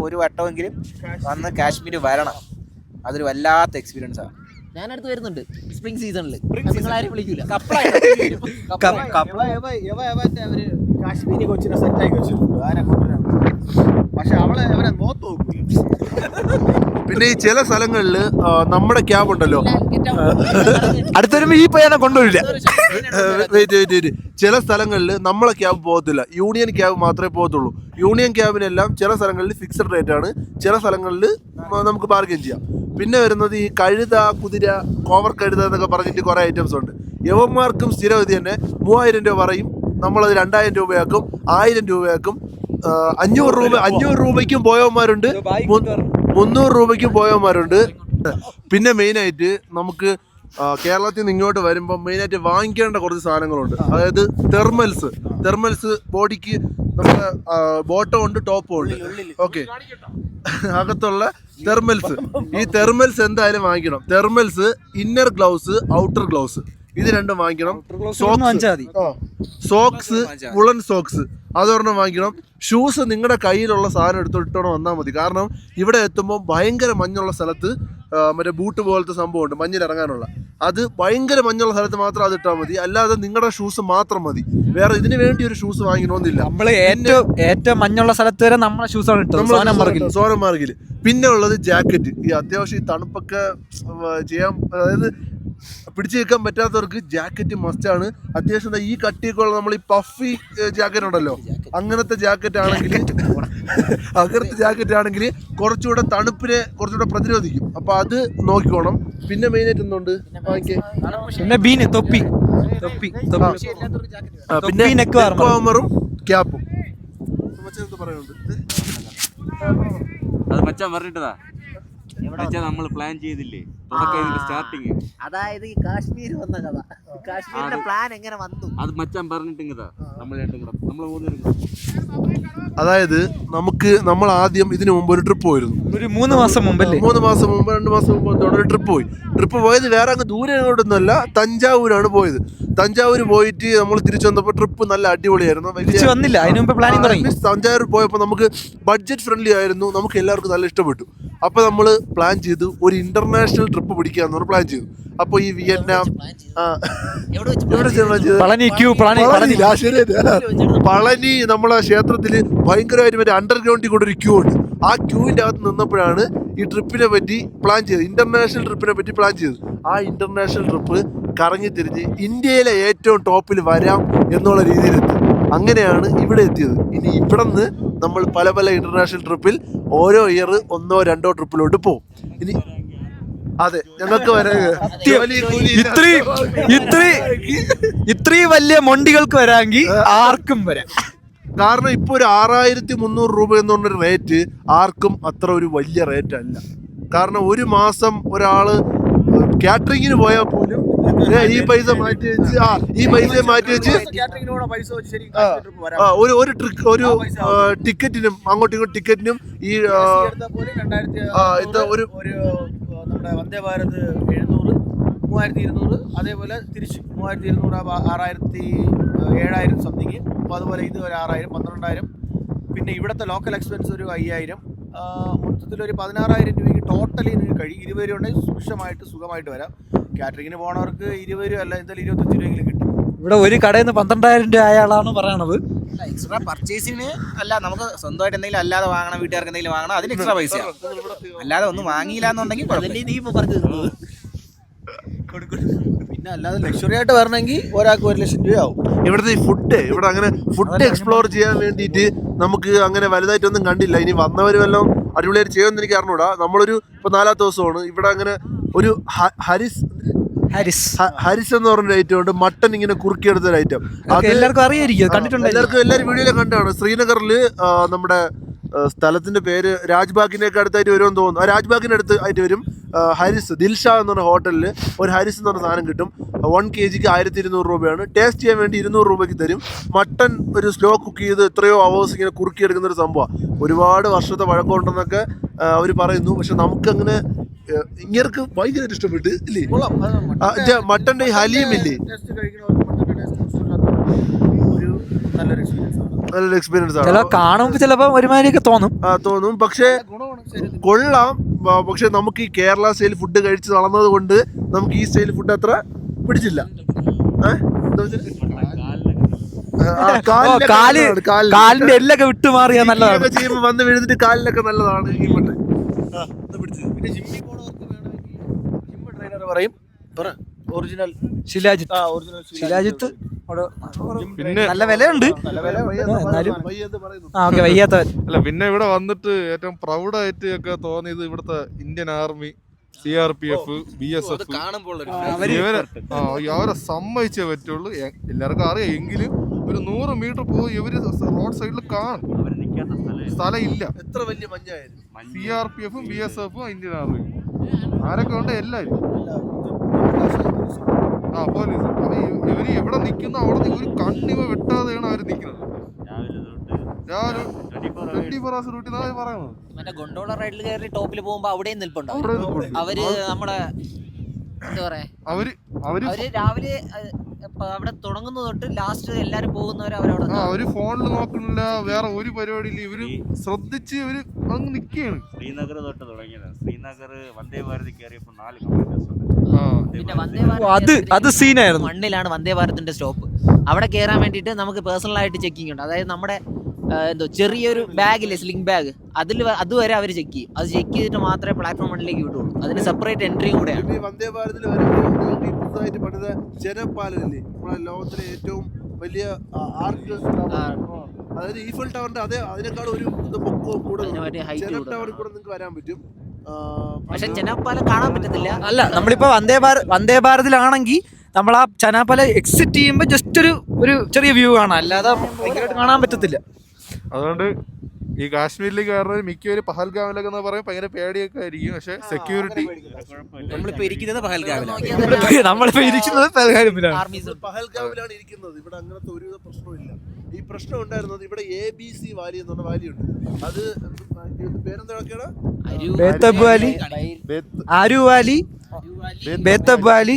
ഒരു വട്ടമെങ്കിലും വന്ന് കാശ്മീർ വരണം, അതൊരു വല്ലാത്ത എക്സ്പീരിയൻസ് ആണ്. ഞാനടുത്ത് വരുന്നുണ്ട് സ്പ്രിംഗ് സീസണിൽ, ആരും വിളിക്കൂല. കാശ്മീരി കൊച്ചിനെ സെറ്റാക്കി വെച്ചിട്ടുണ്ട്, ആരെ കൊണ്ടുവരാൻ. പക്ഷെ അവരെ നോത്ത് നോക്കും. പിന്നെ ഈ ചില സ്ഥലങ്ങളിൽ നമ്മുടെ ക്യാബ് ഉണ്ടല്ലോ, അടുത്ത വരുമ്പോ ഈ പയ്യനെ കൊണ്ടുവരില്ല. ചില സ്ഥലങ്ങളിൽ നമ്മളെ ക്യാബ് പോകത്തില്ല, യൂണിയൻ ക്യാബ് മാത്രമേ പോകത്തുള്ളൂ. യൂണിയൻ ക്യാബിനെല്ലാം ചില സ്ഥലങ്ങളിൽ ഫിക്സഡ് റേറ്റ് ആണ്, ചില സ്ഥലങ്ങളിൽ നമുക്ക് ബാർഗെയിൻ ചെയ്യാം. പിന്നെ വരുന്നത് ഈ കഴുത, കുതിര, കോവർ കഴുത എന്നൊക്കെ പറഞ്ഞിട്ട് കുറേ ഐറ്റംസ് ഉണ്ട്. യവന്മാർക്കും സ്ഥിരം ഇത് തന്നെ. 3000 രൂപ പറയും, നമ്മളത് 2000 രൂപയാക്കും, 1000 രൂപയാക്കും. 500 രൂപയ്ക്കും പോയവന്മാരുണ്ട്, 300 രൂപയ്ക്കും പോയവന്മാരുണ്ട്. പിന്നെ മെയിനായിട്ട് നമുക്ക് കേരളത്തിൽ നിന്ന് ഇങ്ങോട്ട് വരുമ്പോൾ മെയിനായിട്ട് വാങ്ങിക്കേണ്ട കുറച്ച് സാധനങ്ങളുണ്ട്. അതായത് തെർമൽസ് ബോഡിക്ക് നമ്മുടെ ബോട്ടം ഉണ്ട്, ടോപ്പും ഉണ്ട്. ഓക്കെ, അകത്തുള്ള തെർമൽസ്. ഈ തെർമൽസ് എന്തായാലും വാങ്ങിക്കണം. Thermals, inner gloves, outer gloves, ഇത് രണ്ടും വാങ്ങിക്കണം. സോക്സ്, വുളൻ സോക്സ് അതൊരെണ്ണം വാങ്ങിക്കണം. ഷൂസ് നിങ്ങളുടെ കയ്യിലുള്ള സാധനം എടുത്തിട്ടോണം വന്നാൽ മതി. കാരണം ഇവിടെ എത്തുമ്പോൾ ഭയങ്കര മഞ്ഞുള്ള സ്ഥലത്ത് മറ്റേ ബൂട്ട് പോലത്തെ സംഭവമുണ്ട് മഞ്ഞിലിറങ്ങാനുള്ള. അത് ഭയങ്കര മഞ്ഞുള്ള സ്ഥലത്ത് മാത്രം അത് ഇട്ടാൽ മതി. അല്ലാതെ നിങ്ങളുടെ ഷൂസ് മാത്രം മതി. വേറെ ഇതിന് വേണ്ടി ഒരു ഷൂസ് വാങ്ങിക്കണമെന്നില്ല. നമ്മള് ഏറ്റവും മഞ്ഞുള്ള സ്ഥലത്ത് വരെ നമ്മളെ ഷൂസാണ് ഇട്ടത്, സോനമാർഗിൽ. പിന്നെ ഉള്ളത് ജാക്കറ്റ്. ഈ അത്യാവശ്യം ഈ തണുപ്പൊക്കെ ചെയ്യാൻ, അതായത് പിടിച്ചു നിൽക്കാൻ പറ്റാത്തവർക്ക് ജാക്കറ്റ് മസ്റ്റാണ്. അത്യാവശ്യം ഈ കട്ടിയൊക്കെ ഉള്ള നമ്മൾ ഈ പഫി ജാക്കറ്റ് ഉണ്ടല്ലോ, അങ്ങനത്തെ ജാക്കറ്റ് ആണെങ്കിൽ കുറച്ചുകൂടെ തണുപ്പിനെ കുറച്ചുകൂടെ പ്രതിരോധിക്കും. അപ്പൊ അത് നോക്കിക്കോണം. പിന്നെ മെയിനായിട്ട് എന്തുണ്ട് പിന്നെ തൊപ്പി, പിന്നെ നെക്വാമറും ക്യാപ്പും. പറയുന്നുണ്ട് അത് മച്ചാൻ പറഞ്ഞിട്ടതാ. നമ്മൾ പ്ലാൻ ചെയ്തില്ലേ സ്റ്റാർട്ടിങ്, അതായത് ഈ കാശ്മീർ വന്ന കഥ. കാശ്മീരിന്റെ പ്ലാൻ എങ്ങനെ വന്നു അത് മച്ചാൻ പറഞ്ഞിട്ടിങ്ങതാ. അതായത് നമ്മൾ ആദ്യം ഇതിനു മുമ്പ് ഒരു ട്രിപ്പ് പോയിരുന്നു. ഒരു 3 മാസം മുമ്പല്ലേ, 2 മാസം മുമ്പ് ഒരു ട്രിപ്പ് പോയത് വേറെ അങ്ങ് ദൂരെ അങ്ങോട്ടൊന്നുമല്ല, തഞ്ചാവൂരാണ് പോയത്. തഞ്ചാവൂർ പോയിട്ട് നമ്മൾ തിരിച്ചു വന്നപ്പോൾ ട്രിപ്പ് നല്ല അടിപൊളിയായിരുന്നു. വന്നില്ല, അതിന് മുമ്പ് പ്ലാനിങ് തുടങ്ങി. തഞ്ചാവൂർ പോയപ്പോൾ നമുക്ക് ബഡ്ജറ്റ് ഫ്രണ്ട്ലി ആയിരുന്നു, നമുക്ക് എല്ലാവർക്കും നല്ല ഇഷ്ടപ്പെട്ടു. അപ്പോൾ നമ്മൾ പ്ലാൻ ചെയ്തു ഒരു ഇന്റർനാഷണൽ ട്രിപ്പ് പിടിക്കാന്ന് പറഞ്ഞ് പ്ലാൻ ചെയ്തു. അപ്പോൾ ഈ വിയറ്റ്നാം, പളനി നമ്മളെ ക്ഷേത്രത്തിൽ ഭയങ്കരമായിട്ട് മറ്റേ അണ്ടർഗ്രൗണ്ടിൽ കൂടെ ഒരു ക്യൂ ഉണ്ട്. ആ ക്യൂവിൻ്റെ അകത്ത് നിന്നപ്പോഴാണ് ഈ ട്രിപ്പിനെ പറ്റി പ്ലാൻ ചെയ്തത്, ഇന്റർനാഷണൽ ട്രിപ്പിനെ പറ്റി പ്ലാൻ ചെയ്തത്. ആ ഇന്റർനാഷണൽ ട്രിപ്പ് കറങ്ങി തിരിഞ്ഞ് ഇന്ത്യയിലെ ഏറ്റവും ടോപ്പിൽ വരാം എന്നുള്ള രീതിയിലെത്തി. അങ്ങനെയാണ് ഇവിടെ എത്തിയത്. ഇനി ഇവിടെ നിന്ന് നമ്മൾ പല ഇന്റർനാഷണൽ ട്രിപ്പിൽ ഓരോ ഇയർ 1-2 ട്രിപ്പിലോട്ട് പോകും. ഇനി അതെ, ഞങ്ങൾക്ക് ഇത്രയും വലിയ മൊണ്ടികൾക്ക് വരാമെങ്കിൽ ആർക്കും വരാം. കാരണം ഇപ്പൊ ഒരു 6300 രൂപ എന്ന് പറഞ്ഞൊരു റേറ്റ് ആർക്കും അത്ര ഒരു വലിയ റേറ്റ് അല്ല. കാരണം ഒരു മാസം ഒരാള് കാറ്ററിങ്ങിന് പോയാൽ പോലും ഈ പൈസ മാറ്റി വെച്ച് ഒരു ടിക്കറ്റിനും അങ്ങോട്ടും ഇങ്ങോട്ടും ടിക്കറ്റിനും ഈ ഒരു നമ്മുടെ വന്ദേ ഭാരത് 700, 3200, അതേപോലെ തിരിച്ച് 3200, 7000 സംതിങ്. അപ്പോൾ അതുപോലെ ഇത് ഒരു 6000, 12000. പിന്നെ ഇവിടുത്തെ ലോക്കൽ എക്സ്പെൻസ് ഒരു 5000. മൊത്തത്തിലൊരു 16000 രൂപയ്ക്ക് ടോട്ടലി നിങ്ങൾക്ക് കഴിയും. 20 രൂപ ഉണ്ടെങ്കിൽ സുഖമായിട്ട് വരാം. കാറ്ററിങ്ങിന് പോണവർക്ക് 20 രൂപ അല്ല, എന്തായാലും 25 രൂപയെങ്കിലും കിട്ടും. ഇവിടെ ഒരു കടയിൽ നിന്ന് 12000 രൂപ ആയാളാണ് പറയണത്. എക്സ്ട്രാ പർച്ചേസിന് അല്ല, നമുക്ക് സ്വന്തമായിട്ട് എന്തെങ്കിലും അല്ലാതെ വാങ്ങണം, വീട്ടുകാർക്ക് എന്തെങ്കിലും വാങ്ങണം, അതിന് എക്സ്ട്രാ പൈസ. അല്ലാതെ ഒന്നും വാങ്ങിയില്ല എന്നുണ്ടെങ്കിൽ പിന്നെ അല്ലാതെ ലക്ഷറി ആയിട്ട് വരണമെങ്കിൽ ഒരാൾക്ക് 1 ലക്ഷം രൂപയാവും. ഇവിടുത്തെ ഈ ഇവിടെ അങ്ങനെ ഫുഡ് എക്സ്പ്ലോർ ചെയ്യാൻ വേണ്ടിയിട്ട് നമുക്ക് അങ്ങനെ വലുതായിട്ടൊന്നും കണ്ടില്ല. ഇനി വന്നവർ വല്ലതും അടിപൊളിയായിട്ട് ചെയ്യുമെന്ന് എനിക്ക് അറിഞ്ഞൂടാ. നമ്മളൊരു ഇപ്പോൾ 4ാമത്തെ ദിവസമാണ് ഇവിടെ. അങ്ങനെ ഒരു ഹരിസ് എന്ന് പറഞ്ഞൊരു ഐറ്റം ഉണ്ട്, മട്ടൻ ഇങ്ങനെ കുറുക്കിയെടുത്തൊരു ഐറ്റം. എല്ലാവർക്കും അറിയായിരിക്കും, കണ്ടിട്ടുണ്ട്. എല്ലാവരും വീഡിയോയിലും കണ്ടാണ്. ശ്രീനഗറിൽ നമ്മുടെ സ്ഥലത്തിന്റെ പേര് രാജ്ബാഗിനൊക്കെ അടുത്തായിട്ട് വരുമെന്ന് തോന്നുന്നു. ആ രാജ്ബാഗിന് അടുത്ത് ആയിട്ട് വരും. ഹരിസ് ദിൽഷാ എന്ന് പറഞ്ഞ ഹോട്ടലിൽ ഒരു ഹരിസ് എന്ന് പറഞ്ഞ സാധനം കിട്ടും. 1 kg 1200 രൂപയാണ്. ടേസ്റ്റ് ചെയ്യാൻ വേണ്ടി 200 രൂപയ്ക്ക് തരും. മട്ടൺ ഒരു സ്ലോ കുക്ക് ചെയ്ത് എത്രയോ അവേഴ്സ് ഇങ്ങനെ കുറുക്കിയെടുക്കുന്ന ഒരു സംഭവമാണ്. ഒരുപാട് വർഷത്തെ വഴക്കമുണ്ടെന്നൊക്കെ അവർ പറയുന്നു. പക്ഷെ നമുക്കങ്ങനെ ഇങ്ങർക്ക് ഭയങ്കരമായിട്ട് ഇഷ്ടപ്പെട്ട് ഇല്ലേ. മട്ടൻ്റെ ഈ ഹലീം ഇല്ലേ, നല്ലൊരു എക്സ്പീരിയൻസ് ആണ്. കാണുമ്പോൾ ചിലപ്പോൾ ഒരുമാതിരിയൊക്കെ തോന്നും. പക്ഷേ കൊള്ളാം. പക്ഷെ നമുക്ക് ഈ കേരള സ്റ്റൈൽ ഫുഡ് കഴിച്ച് വളർന്നത് കൊണ്ട് നമുക്ക് ഈ സ്റ്റൈൽ ഫുഡ് അത്ര പിടിച്ചില്ല. കാലിന്റെ എല്ലൊക്കെ വിട്ടുമാറിയാ നല്ലതാണ്. ചെയ്യുമ്പോൾ വന്ന് വീഴുന്നിട്ട് കാലിലൊക്കെ നല്ലതാണ് ഈ ഫുഡ്. പിന്നെ ജിമ്മിൽ പോണവർക്ക് വേണമെങ്കിൽ ജിം ട്രെയിനർ പറയും ഒറിജിനൽ ശിലാജിത്ത്. പിന്നെ നല്ല വിലയുണ്ട്. അല്ല, പിന്നെ ഇവിടെ വന്നിട്ട് ഏറ്റവും പ്രൗഡായിട്ട് ഒക്കെ തോന്നിയത് ഇവിടുത്തെ ഇന്ത്യൻ ആർമി CRPF, BSF അവരെ സമ്മതിച്ചേ പറ്റുള്ളൂ. എല്ലാവർക്കും അറിയാം. എങ്കിലും ഒരു 100 മീറ്റർ പോയി ഇവര് റോഡ് സൈഡിൽ കാണും. സ്ഥലം ഇല്ല. എത്ര വലിയ മഞ്ഞായിരുന്നു. CRPF, BSF, ഇന്ത്യൻ ആർമി ആരൊക്കെ ഉണ്ട് എല്ലാരും. പോലീസ്. അപ്പൊ ഇവര് എവിടെ നിൽക്കുന്നു അവിടെ ഒരു കണ്ണിവ വെട്ടാതെയാണ് അവര് നിൽക്കുന്നത്. രാവിലെ 24 hours ഡ്യൂട്ടി എന്നാണ് പറയുന്നത്. മറ്റേ ഗൊണ്ടോള റൈഡിൽ കയറി ടോപ്പിൽ പോകുമ്പോ അവിടെയും നിൽപ്പുണ്ട് അവര്. നമ്മുടെ എന്താ പറയാ, അവര് രാവിലെ അവിടെ തുടങ്ങുന്ന തൊട്ട് ലാസ്റ്റ് എല്ലാരും പോകുന്നവരെ അവര് ഫോണിൽ നോക്കുന്നില്ല, വേറെ ഒരു പരിപാടിയില്ല. ഇവര് ശ്രദ്ധിച്ച് ഇവര് അങ്ങ് നിക്കുകയാണ്. ശ്രീനഗർ തൊട്ട് തുടങ്ങിയതാണ്. ശ്രീനഗർ വന്ദേ ഭാരത് കയറിയപ്പോൾ 4 കമാൻഡേഴ്സ് ഉണ്ട്. പിന്നെ വന്ദേ ഭാരത് അത് സീനായിരുന്നു. മണ്ണിലാണ് വന്ദേ ഭാരതിന്റെ സ്റ്റോപ്പ്. അവിടെ കയറാൻ വേണ്ടിയിട്ട് നമുക്ക് പേഴ്സണൽ ആയിട്ട് ചെക്കിംഗ് ഉണ്ട്. അതായത് നമ്മുടെ എന്തോ ചെറിയൊരു ബാഗില്ലേ, സ്ലിംഗ് ബാഗ്, അതുവരെ അവർ ചെക്ക് ചെയ്യും. അത് ചെക്ക് ചെയ്തിട്ട് മാത്രമേ പ്ലാറ്റ്ഫോം 1ലേക്ക് വിട്ടുള്ളൂ. അതിന് സെപ്പറേറ്റ് എൻട്രിയും കൂടെയാണ്. വന്ദേ ഭാരതിൽ വരുമ്പോൾ പുതുതായിട്ട് പണിത ജനപാലനല്ലേ, നമ്മുടെ ലോകത്തിലെ ഏറ്റവും വലിയ ആർട്ട്, അതായത് ഈഫൽ ടവറിന്റെ അതിനേക്കാൾ ഒരു പൊക്കവും കൂടുതൽ ജന ടവറിൽ കൂടെ നിങ്ങൾക്ക് വരാൻ പറ്റും. പക്ഷെ ജനപാലം കാണാൻ പറ്റത്തില്ല. അല്ല, നമ്മളിപ്പോ വന്ദേ ഭാരതിലാണെങ്കിൽ നമ്മൾ ആ ചനാപ്പല എക്സിറ്റ് ചെയ്യുമ്പോൾ ജസ്റ്റ് ഒരു ചെറിയ വ്യൂ കാണാം, അല്ലാതെ ഭയങ്കരമായിട്ട് കാണാൻ പറ്റത്തില്ല. അതുകൊണ്ട് ഈ കാശ്മീരിലേക്ക് കയറുന്നത് മിക്കവരും പഹൽഗാമിലൊക്കെ എന്ന് പറയും ഭയങ്കര പേടിയൊക്കെ ആയിരിക്കും. പക്ഷെ സെക്യൂരിറ്റി നമ്മളിപ്പോ ഇരിക്കുന്നത് പഹൽഗാമിലാണ്. പഹൽഗാമിലാണ് ഇരിക്കുന്നത്. ഇവിടെ അങ്ങനത്തെ ഒരു പ്രശ്നമില്ല. ഈ പ്രശ്നം ഉണ്ടായിരുന്നത് ഇവിടെ ABC വാലി എന്ന് പറഞ്ഞ വാലി ഉണ്ട്. അത് പേരെന്തൊക്കെയാണ്? ബേത്തബ് വാലി, ആരു വാലി, ബേത്തബ് വാലി,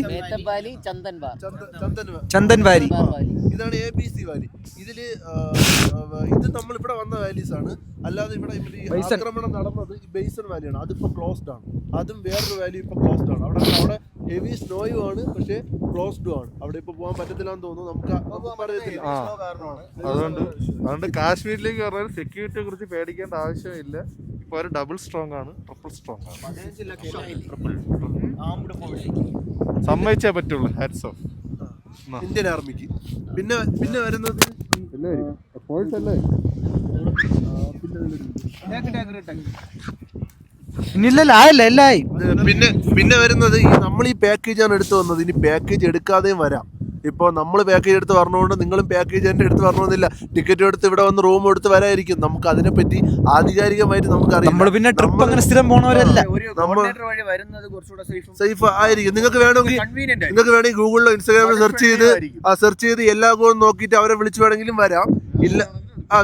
ചന്ദൻ വാലി. ഇതാണ് ABC വാലി. ഇത് നമ്മൾ ഇവിടെ വന്ന വാലീസ് ആണ്. അല്ലാതെ ഇവിടെ ആക്രമണം നടന്നത് ഈ ബേസൺ വാലിയാണ്. അതിപ്പോ ക്ലോസ്ഡ് ആണ്. അതും വേറൊരു വാലി ഇപ്പൊ ക്ലോസ്ഡ് ആണ്. അവിടെ ഹെവി സ്നോയും ആണ്, പക്ഷെ ക്ലോസ്ഡും ആണ്. അവിടെ ഇപ്പൊ പോകാൻ പറ്റത്തില്ലാന്ന് തോന്നുന്നു. നമുക്ക് അറിയത്തില്ല. അതുകൊണ്ട് കാശ്മീരിലേക്ക് കയറാൻ സെക്യൂരിറ്റിയെ കുറിച്ച് പേടിക്കേണ്ട ആവശ്യമില്ല. ഇപ്പൊ ഒരു ഡബിൾ സ്ട്രോങ് ആണ്, ട്രിപ്പിൾ സ്ട്രോങ് ആണ്. സമ്മതിച്ചേ പറ്റുള്ളൂ. ഹാറ്റ്സ് ഓഫ് ഇന്ത്യൻ ആർമിക്ക്. പിന്നെ വരുന്നത് ഇല്ലല്ല, ആയല്ല എല്ലായി. പിന്നെ വരുന്നത് നമ്മൾ ഈ പാക്കേജാണ് എടുത്തു വന്നത്. ഇനി പാക്കേജ് എടുക്കാതെയും വരാം. ഇപ്പോൾ നമ്മൾ പാക്കേജ് എടുത്ത് പറഞ്ഞുകൊണ്ട് നിങ്ങളും പാക്കേജ് തന്നെ എടുത്ത് പറഞ്ഞോന്നില്ല. ടിക്കറ്റ് എടുത്ത് ഇവിടെ വന്ന് റൂം എടുത്ത് വരായിരിക്കും. നമുക്ക് അതിനെപ്പറ്റി ആധികാരികമായിട്ട് നമുക്കറിയാം. നമ്മൾ പിന്നെ ട്രിപ്പ് അങ്ങനെ സ്ഥിരം പോണവരല്ല. സേഫ് ആയിരിക്കും. നിങ്ങൾക്ക് വേണമെങ്കിൽ ഗൂഗിളിലോ ഇൻസ്റ്റാഗ്രാമിലോ സെർച്ച് ചെയ്ത് എല്ലാ ഗോളും നോക്കിയിട്ട് അവരെ വിളിച്ചു വേണമെങ്കിലും വരാം. ഇല്ല,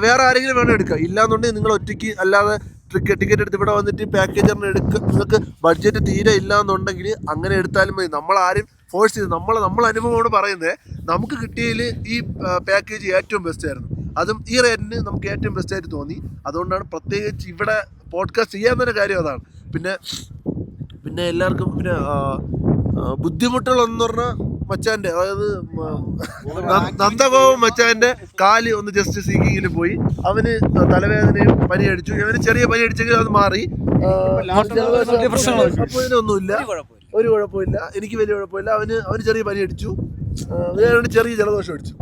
വേറെ ആരെങ്കിലും വേണം എടുക്കാം. ഇല്ലാന്നുണ്ടെങ്കിൽ നിങ്ങൾ ഒറ്റയ്ക്ക് അല്ലാതെ ടിക്കറ്റ് എടുത്ത് ഇവിടെ വന്നിട്ട് പാക്കേജറിന് എടുക്കുക. നിങ്ങൾക്ക് ബഡ്ജറ്റ് തീരെ ഇല്ലാന്നുണ്ടെങ്കിൽ അങ്ങനെ എടുത്താലും മതി. നമ്മളാരും ഫോഴ്സ് ചെയ്ത് നമ്മൾ അനുഭവമാണ് പറയുന്നത്. നമുക്ക് കിട്ടിയതിൽ ഈ പാക്കേജ് ഏറ്റവും ബെസ്റ്റ് ആയിരുന്നു. അതും ഈ റേറ്റിന് നമുക്ക് ഏറ്റവും ബെസ്റ്റ് ആയിട്ട് തോന്നി. അതുകൊണ്ടാണ് പ്രത്യേകിച്ച് ഇവിടെ പോഡ്കാസ്റ്റ് ചെയ്യാൻ തന്നെ കാര്യം അതാണ്. പിന്നെ എല്ലാവർക്കും പിന്നെ ബുദ്ധിമുട്ടുകളെന്ന് പറഞ്ഞാൽ മച്ചാൻ്റെ, അതായത് നന്ദഗോപൻ മച്ചാൻ്റെ കാല് ഒന്ന് ജസ്റ്റ് സീക്കിങ്ങിൽ പോയി. അവന് തലവേദനയും പനി അടിച്ചു. അവന് ചെറിയ പനി അടിച്ചെങ്കിൽ അത് മാറി. അപ്പോൾ ഇതിനൊന്നുമില്ല, ഒരു കുഴപ്പമില്ല. എനിക്ക് വലിയ കുഴപ്പമില്ല. അവന് ചെറിയ പനി അടിച്ചു. വേറെ ചെറിയ ജലദോഷം അടിച്ചു.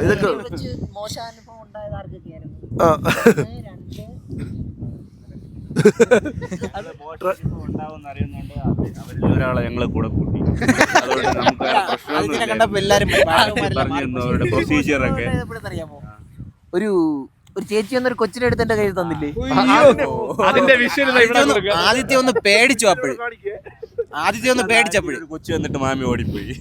ഇതൊക്കെ ഒരാളെ ഞങ്ങളെ കൂടെ കൂട്ടി. പ്രൊസീജിയറൊക്കെ ഒരു ചേച്ചി ഒന്നൊരു കൊച്ചിനെ എടുത്ത് എന്റെ കയ്യിൽ തന്നില്ലേ? ആദ്യത്തെ ഒന്ന് പേടിച്ചു. കൊച്ചു വന്നിട്ട് മാമി ഓടിപ്പോയി.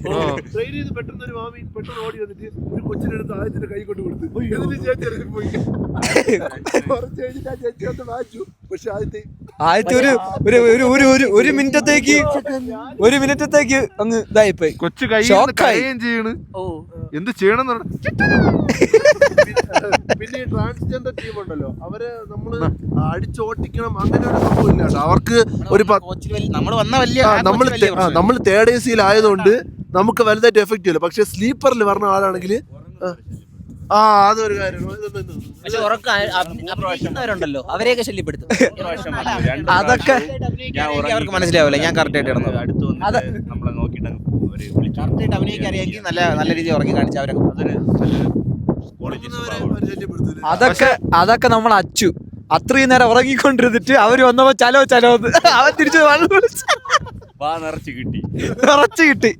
പെട്ടെന്ന് ഒരു മാമി പെട്ടെന്ന് ഓടി വന്നിട്ട് ഒരു കൊച്ചിനെടുത്ത് ആദ്യത്തിന്റെ കൈ കൊണ്ട് കൊടുത്തു. പോയി കുറച്ച് കഴിഞ്ഞിട്ട് ആ ചേച്ചി വന്ന് വായിച്ചു. പക്ഷെ ആദ്യത്തെ ഒരു മിനിറ്റത്തേക്ക് അങ്ങ് ഇതായിപ്പോയി. കൊച്ചു കൈയും ചെയ്യണ്. എന്ത് ചെയ്യണം? പിന്നെ ഈ ട്രാൻസ്ജെൻഡർ ടീം ഉണ്ടല്ലോ, അവരെ നമ്മള് അടിച്ചോട്ടിക്കണം അങ്ങനെ ഒരു സംഭവമില്ല. അവർക്ക് ഒരു നമ്മൾ തേർഡ് AC ആയതുകൊണ്ട് നമുക്ക് വലുതായിട്ട് എഫക്റ്റ് ചെയ്യില്ല. പക്ഷെ സ്ലീപ്പറിൽ പറഞ്ഞ ആളാണെങ്കിൽ അതൊരു കാര്യം. പക്ഷെ അഭിനയിക്കുന്നവരുണ്ടല്ലോ, അവരെയൊക്കെ ശല്യപ്പെടുത്തും. അതൊക്കെ അവർക്ക് മനസ്സിലാവില്ല. ഞാൻ കറക്റ്റ് ആയിട്ട് കിടന്നു. നമ്മളെ നോക്കിയിട്ട് കറക്റ്റായിട്ട് അഭിനയിക്കാൻ അറിയാമെങ്കിൽ നല്ല രീതിയിൽ ഉറങ്ങി കാണിച്ച അവരൊക്കെ അതൊക്കെ നമ്മൾ അത്രയും നേരം ഉറങ്ങിക്കൊണ്ടിരുന്നിട്ട് അവര് വന്നപ്പോ ചലോ അവൻ തിരിച്ചു വാ നിറച്ച് കിട്ടി. നിറച്ച് കിട്ടി.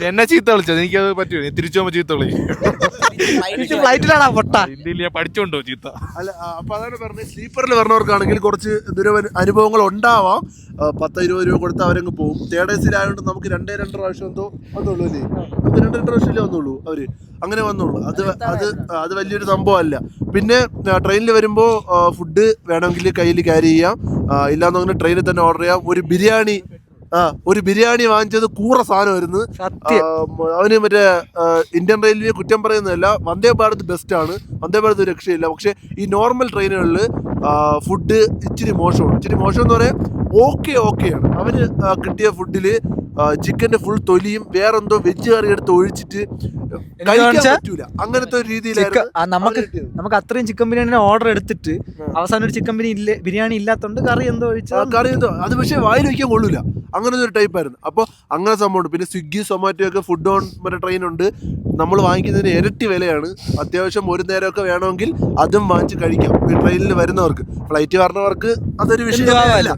എന്നെ ചീത്ത വിളിച്ചത് എനിക്കത് പറ്റൂല. തിരിച്ചു പോകുമ്പോ ചീത്ത വിളി. ഫ്ലൈറ്റിലാണോ പൊട്ട? ഇന്ത്യയിൽ പഠിച്ചോണ്ടോ ചീത്ത? അല്ല അപ്പൊ അതാണ് പറഞ്ഞത്. സ്ലീപ്പറിൽ വരണവർക്കാണെങ്കിൽ കുറച്ച് അനുഭവങ്ങൾ ഉണ്ടാവാം. 10-20 രൂപ കൊടുത്ത് അവരങ്ങ് പോകും. തേർഡ് എസിലായതുകൊണ്ട് നമുക്ക് 2 പ്രാവശ്യം എന്തോ വന്നുള്ളൂ അല്ലേ? നമുക്ക് 2 പ്രാവശ്യമല്ലേ വന്നുള്ളൂ അവര്, അങ്ങനെ വന്നുള്ളൂ. അത് വലിയൊരു സംഭവമല്ല. പിന്നെ ട്രെയിനിൽ വരുമ്പോൾ ഫുഡ് വേണമെങ്കിൽ കയ്യിൽ ക്യാരി ചെയ്യാം, ഇല്ലാന്ന് ട്രെയിനിൽ തന്നെ ഓർഡർ ചെയ്യാം. ഒരു ബിരിയാണി വാങ്ങിച്ചത് കൂറ സാധനമായിരുന്നു. അവന് മറ്റേ ഇന്ത്യൻ റെയിൽവേ കുറ്റം പറയുന്നതല്ല, വന്ദേ ഭാരത് ബെസ്റ്റ് ആണ്, വന്ദേ ഭാരത് രക്ഷയില്ല. പക്ഷെ ഈ നോർമൽ ട്രെയിനുകളിൽ ഫുഡ് ഇച്ചിരി മോശമാണ്. ഇച്ചിരി മോശം എന്ന് പറയാൻ ഓക്കെയാണ്. അവന് കിട്ടിയ ഫുഡിൽ ചിക്കന്റെ ഫുൾ തൊലിയും വേറെന്തോ വെജ് കറി എടുത്ത് ഒഴിച്ചിട്ട് കഴിക്കാൻ പറ്റൂല, അങ്ങനത്തെ ഒരു രീതിയിലായിരുന്നു. നമുക്ക് അത്രയും ചിക്കൻ ബിരിയാണി ഓർഡർ എടുത്തിട്ട് അവസാനം ഒരു ചിക്കൻ ബിരിയാണി ഇല്ലാത്തോണ്ട് കറി എന്തോ അത് പക്ഷെ വായിൽ വയ്ക്കാൻ കൊള്ളൂല, അങ്ങനത്തെ ഒരു ടൈപ്പായിരുന്നു. അപ്പോൾ അങ്ങനെ സംഭവമുണ്ട്. പിന്നെ സ്വിഗ്ഗി സൊമാറ്റോ ഒക്കെ ഫുഡ് ഓൺ മറ്റേ ട്രെയിനുണ്ട്. നമ്മൾ വാങ്ങിക്കുന്നതിന് ഇരട്ടി വിലയാണ്. അത്യാവശ്യം ഒരു നേരമൊക്കെ വേണമെങ്കിൽ അതും വാങ്ങിച്ച് കഴിക്കാം ഈ ട്രെയിനിൽ വരുന്നവർക്ക്. ഫ്ലൈറ്റ് പറഞ്ഞവർക്ക് അതൊരു വിഷയമല്ല.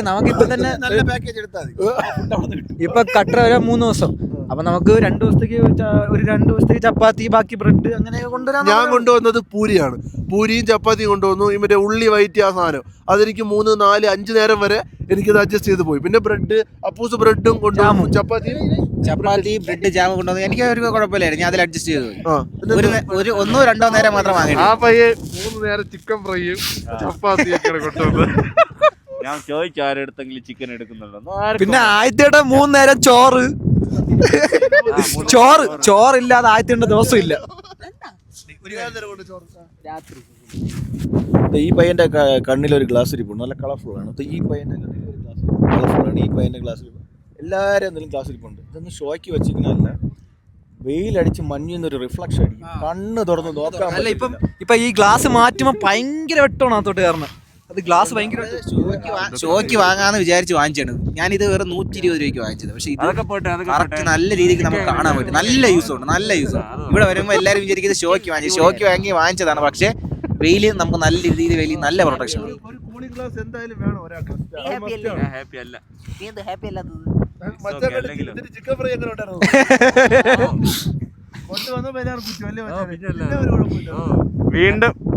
നമുക്കിപ്പോ തന്നെ നല്ല പാക്കേജ് എടുത്താൽ ഇപ്പൊ കട്ടർ വരാൻ 3 ദിവസം, അപ്പൊ നമുക്ക് 2 ദിവസത്തേക്ക് ചപ്പാത്തി ബാക്കി ബ്രെഡ് അങ്ങനെയൊക്കെ കൊണ്ടുവരാൻ. ഞാൻ കൊണ്ടുവന്നത് പൂരിയാണ്. പൂരിയും ചപ്പാത്തിയും കൊണ്ടുവന്നു. ഈ മറ്റേ ഉള്ളി വൈറ്റ് ആ സാധനം അതെനിക്ക് 3, 4, 5 നേരം വരെ എനിക്കത് അഡ്ജസ്റ്റ് ചെയ്ത് പോയി. പിന്നെ ബ്രെഡ് അപ്പൂസ് ബ്രെഡും കൊണ്ടുവന്നു, ചപ്പാത്തി ബ്രെഡ് ജാം കൊണ്ടുവന്നു. എനിക്ക് ഒരു കുഴപ്പമില്ലായിരുന്നു, ഞാൻ അതിൽ അഡ്ജസ്റ്റ് ചെയ്തു. ഒരു 1-2 നേരം മാത്രം വാങ്ങി. ആ പയ്യെ 3 നേരം ചിക്കൻ ഫ്രൈയും ചപ്പാത്തിയൊക്കെയാണ് കൊണ്ടുവന്നത്. ഞാൻ ചോദിച്ചു ആരെടുത്തെങ്കിലും ചിക്കൻ എടുക്കുന്നുണ്ടോ? പിന്നെ ആദ്യത്തെ 3 നേരം ചോറില്ലാതെ ആദ്യത്തെ ദിവസം ഇല്ല. ഈ പയ്യന്റെ കണ്ണിലൊരു ഗ്ലാസ് ഇരിപ്പുണ്ട്, നല്ല കളർഫുള്ളാണ്. ഈ പയ്യന്റെ കണ്ണിലൊരു ഗ്ലാസ് കളർഫുള്ളാണ്. ഈ പയ്യന്റെ ഗ്ലാസ്സിൽ എല്ലാവരും എന്തെങ്കിലും ഗ്ലാസ് ഇരിപ്പുണ്ട്. ഇതൊന്നും ഷോയ്ക്ക് വെച്ചിരിക്കുന്നതല്ല, വെയിലടിച്ച് മഞ്ഞൊരു റിഫ്ലക്ഷൻ അടിക്കും, കണ്ണ് തുറന്ന് നോക്കാൻ. അല്ല ഇപ്പൊ ഈ ഗ്ലാസ് മാറ്റുമ്പോ ഭയങ്കര വെട്ടമാണ് അതോട്ട് കാരണം. അത് ഗ്ലാസ് ഭയങ്കര ഷോയ്ക്ക് വാങ്ങാന്ന് വിചാരിച്ച് വാങ്ങിച്ചാണ്. ഞാനിത് വെറും 120 രൂപയ്ക്ക് വാങ്ങിച്ചത്. പക്ഷെ ഇത് കറക്റ്റ് നല്ല രീതിക്ക് നമുക്ക് കാണാൻ പറ്റും. നല്ല യൂസ് ഉണ്ട്. ഇവിടെ വരുമ്പോൾ എല്ലാവരും വിചാരിക്കുന്നത് ഷോയ്ക്ക് വാങ്ങി വാങ്ങിച്ചതാണ്. പക്ഷെ വെയില് നമുക്ക് നല്ല രീതിയിൽ നല്ല പ്രൊട്ടക്ഷൻ ഉണ്ട്. എന്തായാലും വേണം ഒരാൾക്ക്. ഹാപ്പി അല്ല. ചിക്കൻ ഫ്രൈ എങ്ങനെ ഉണ്ടായിരുന്നു?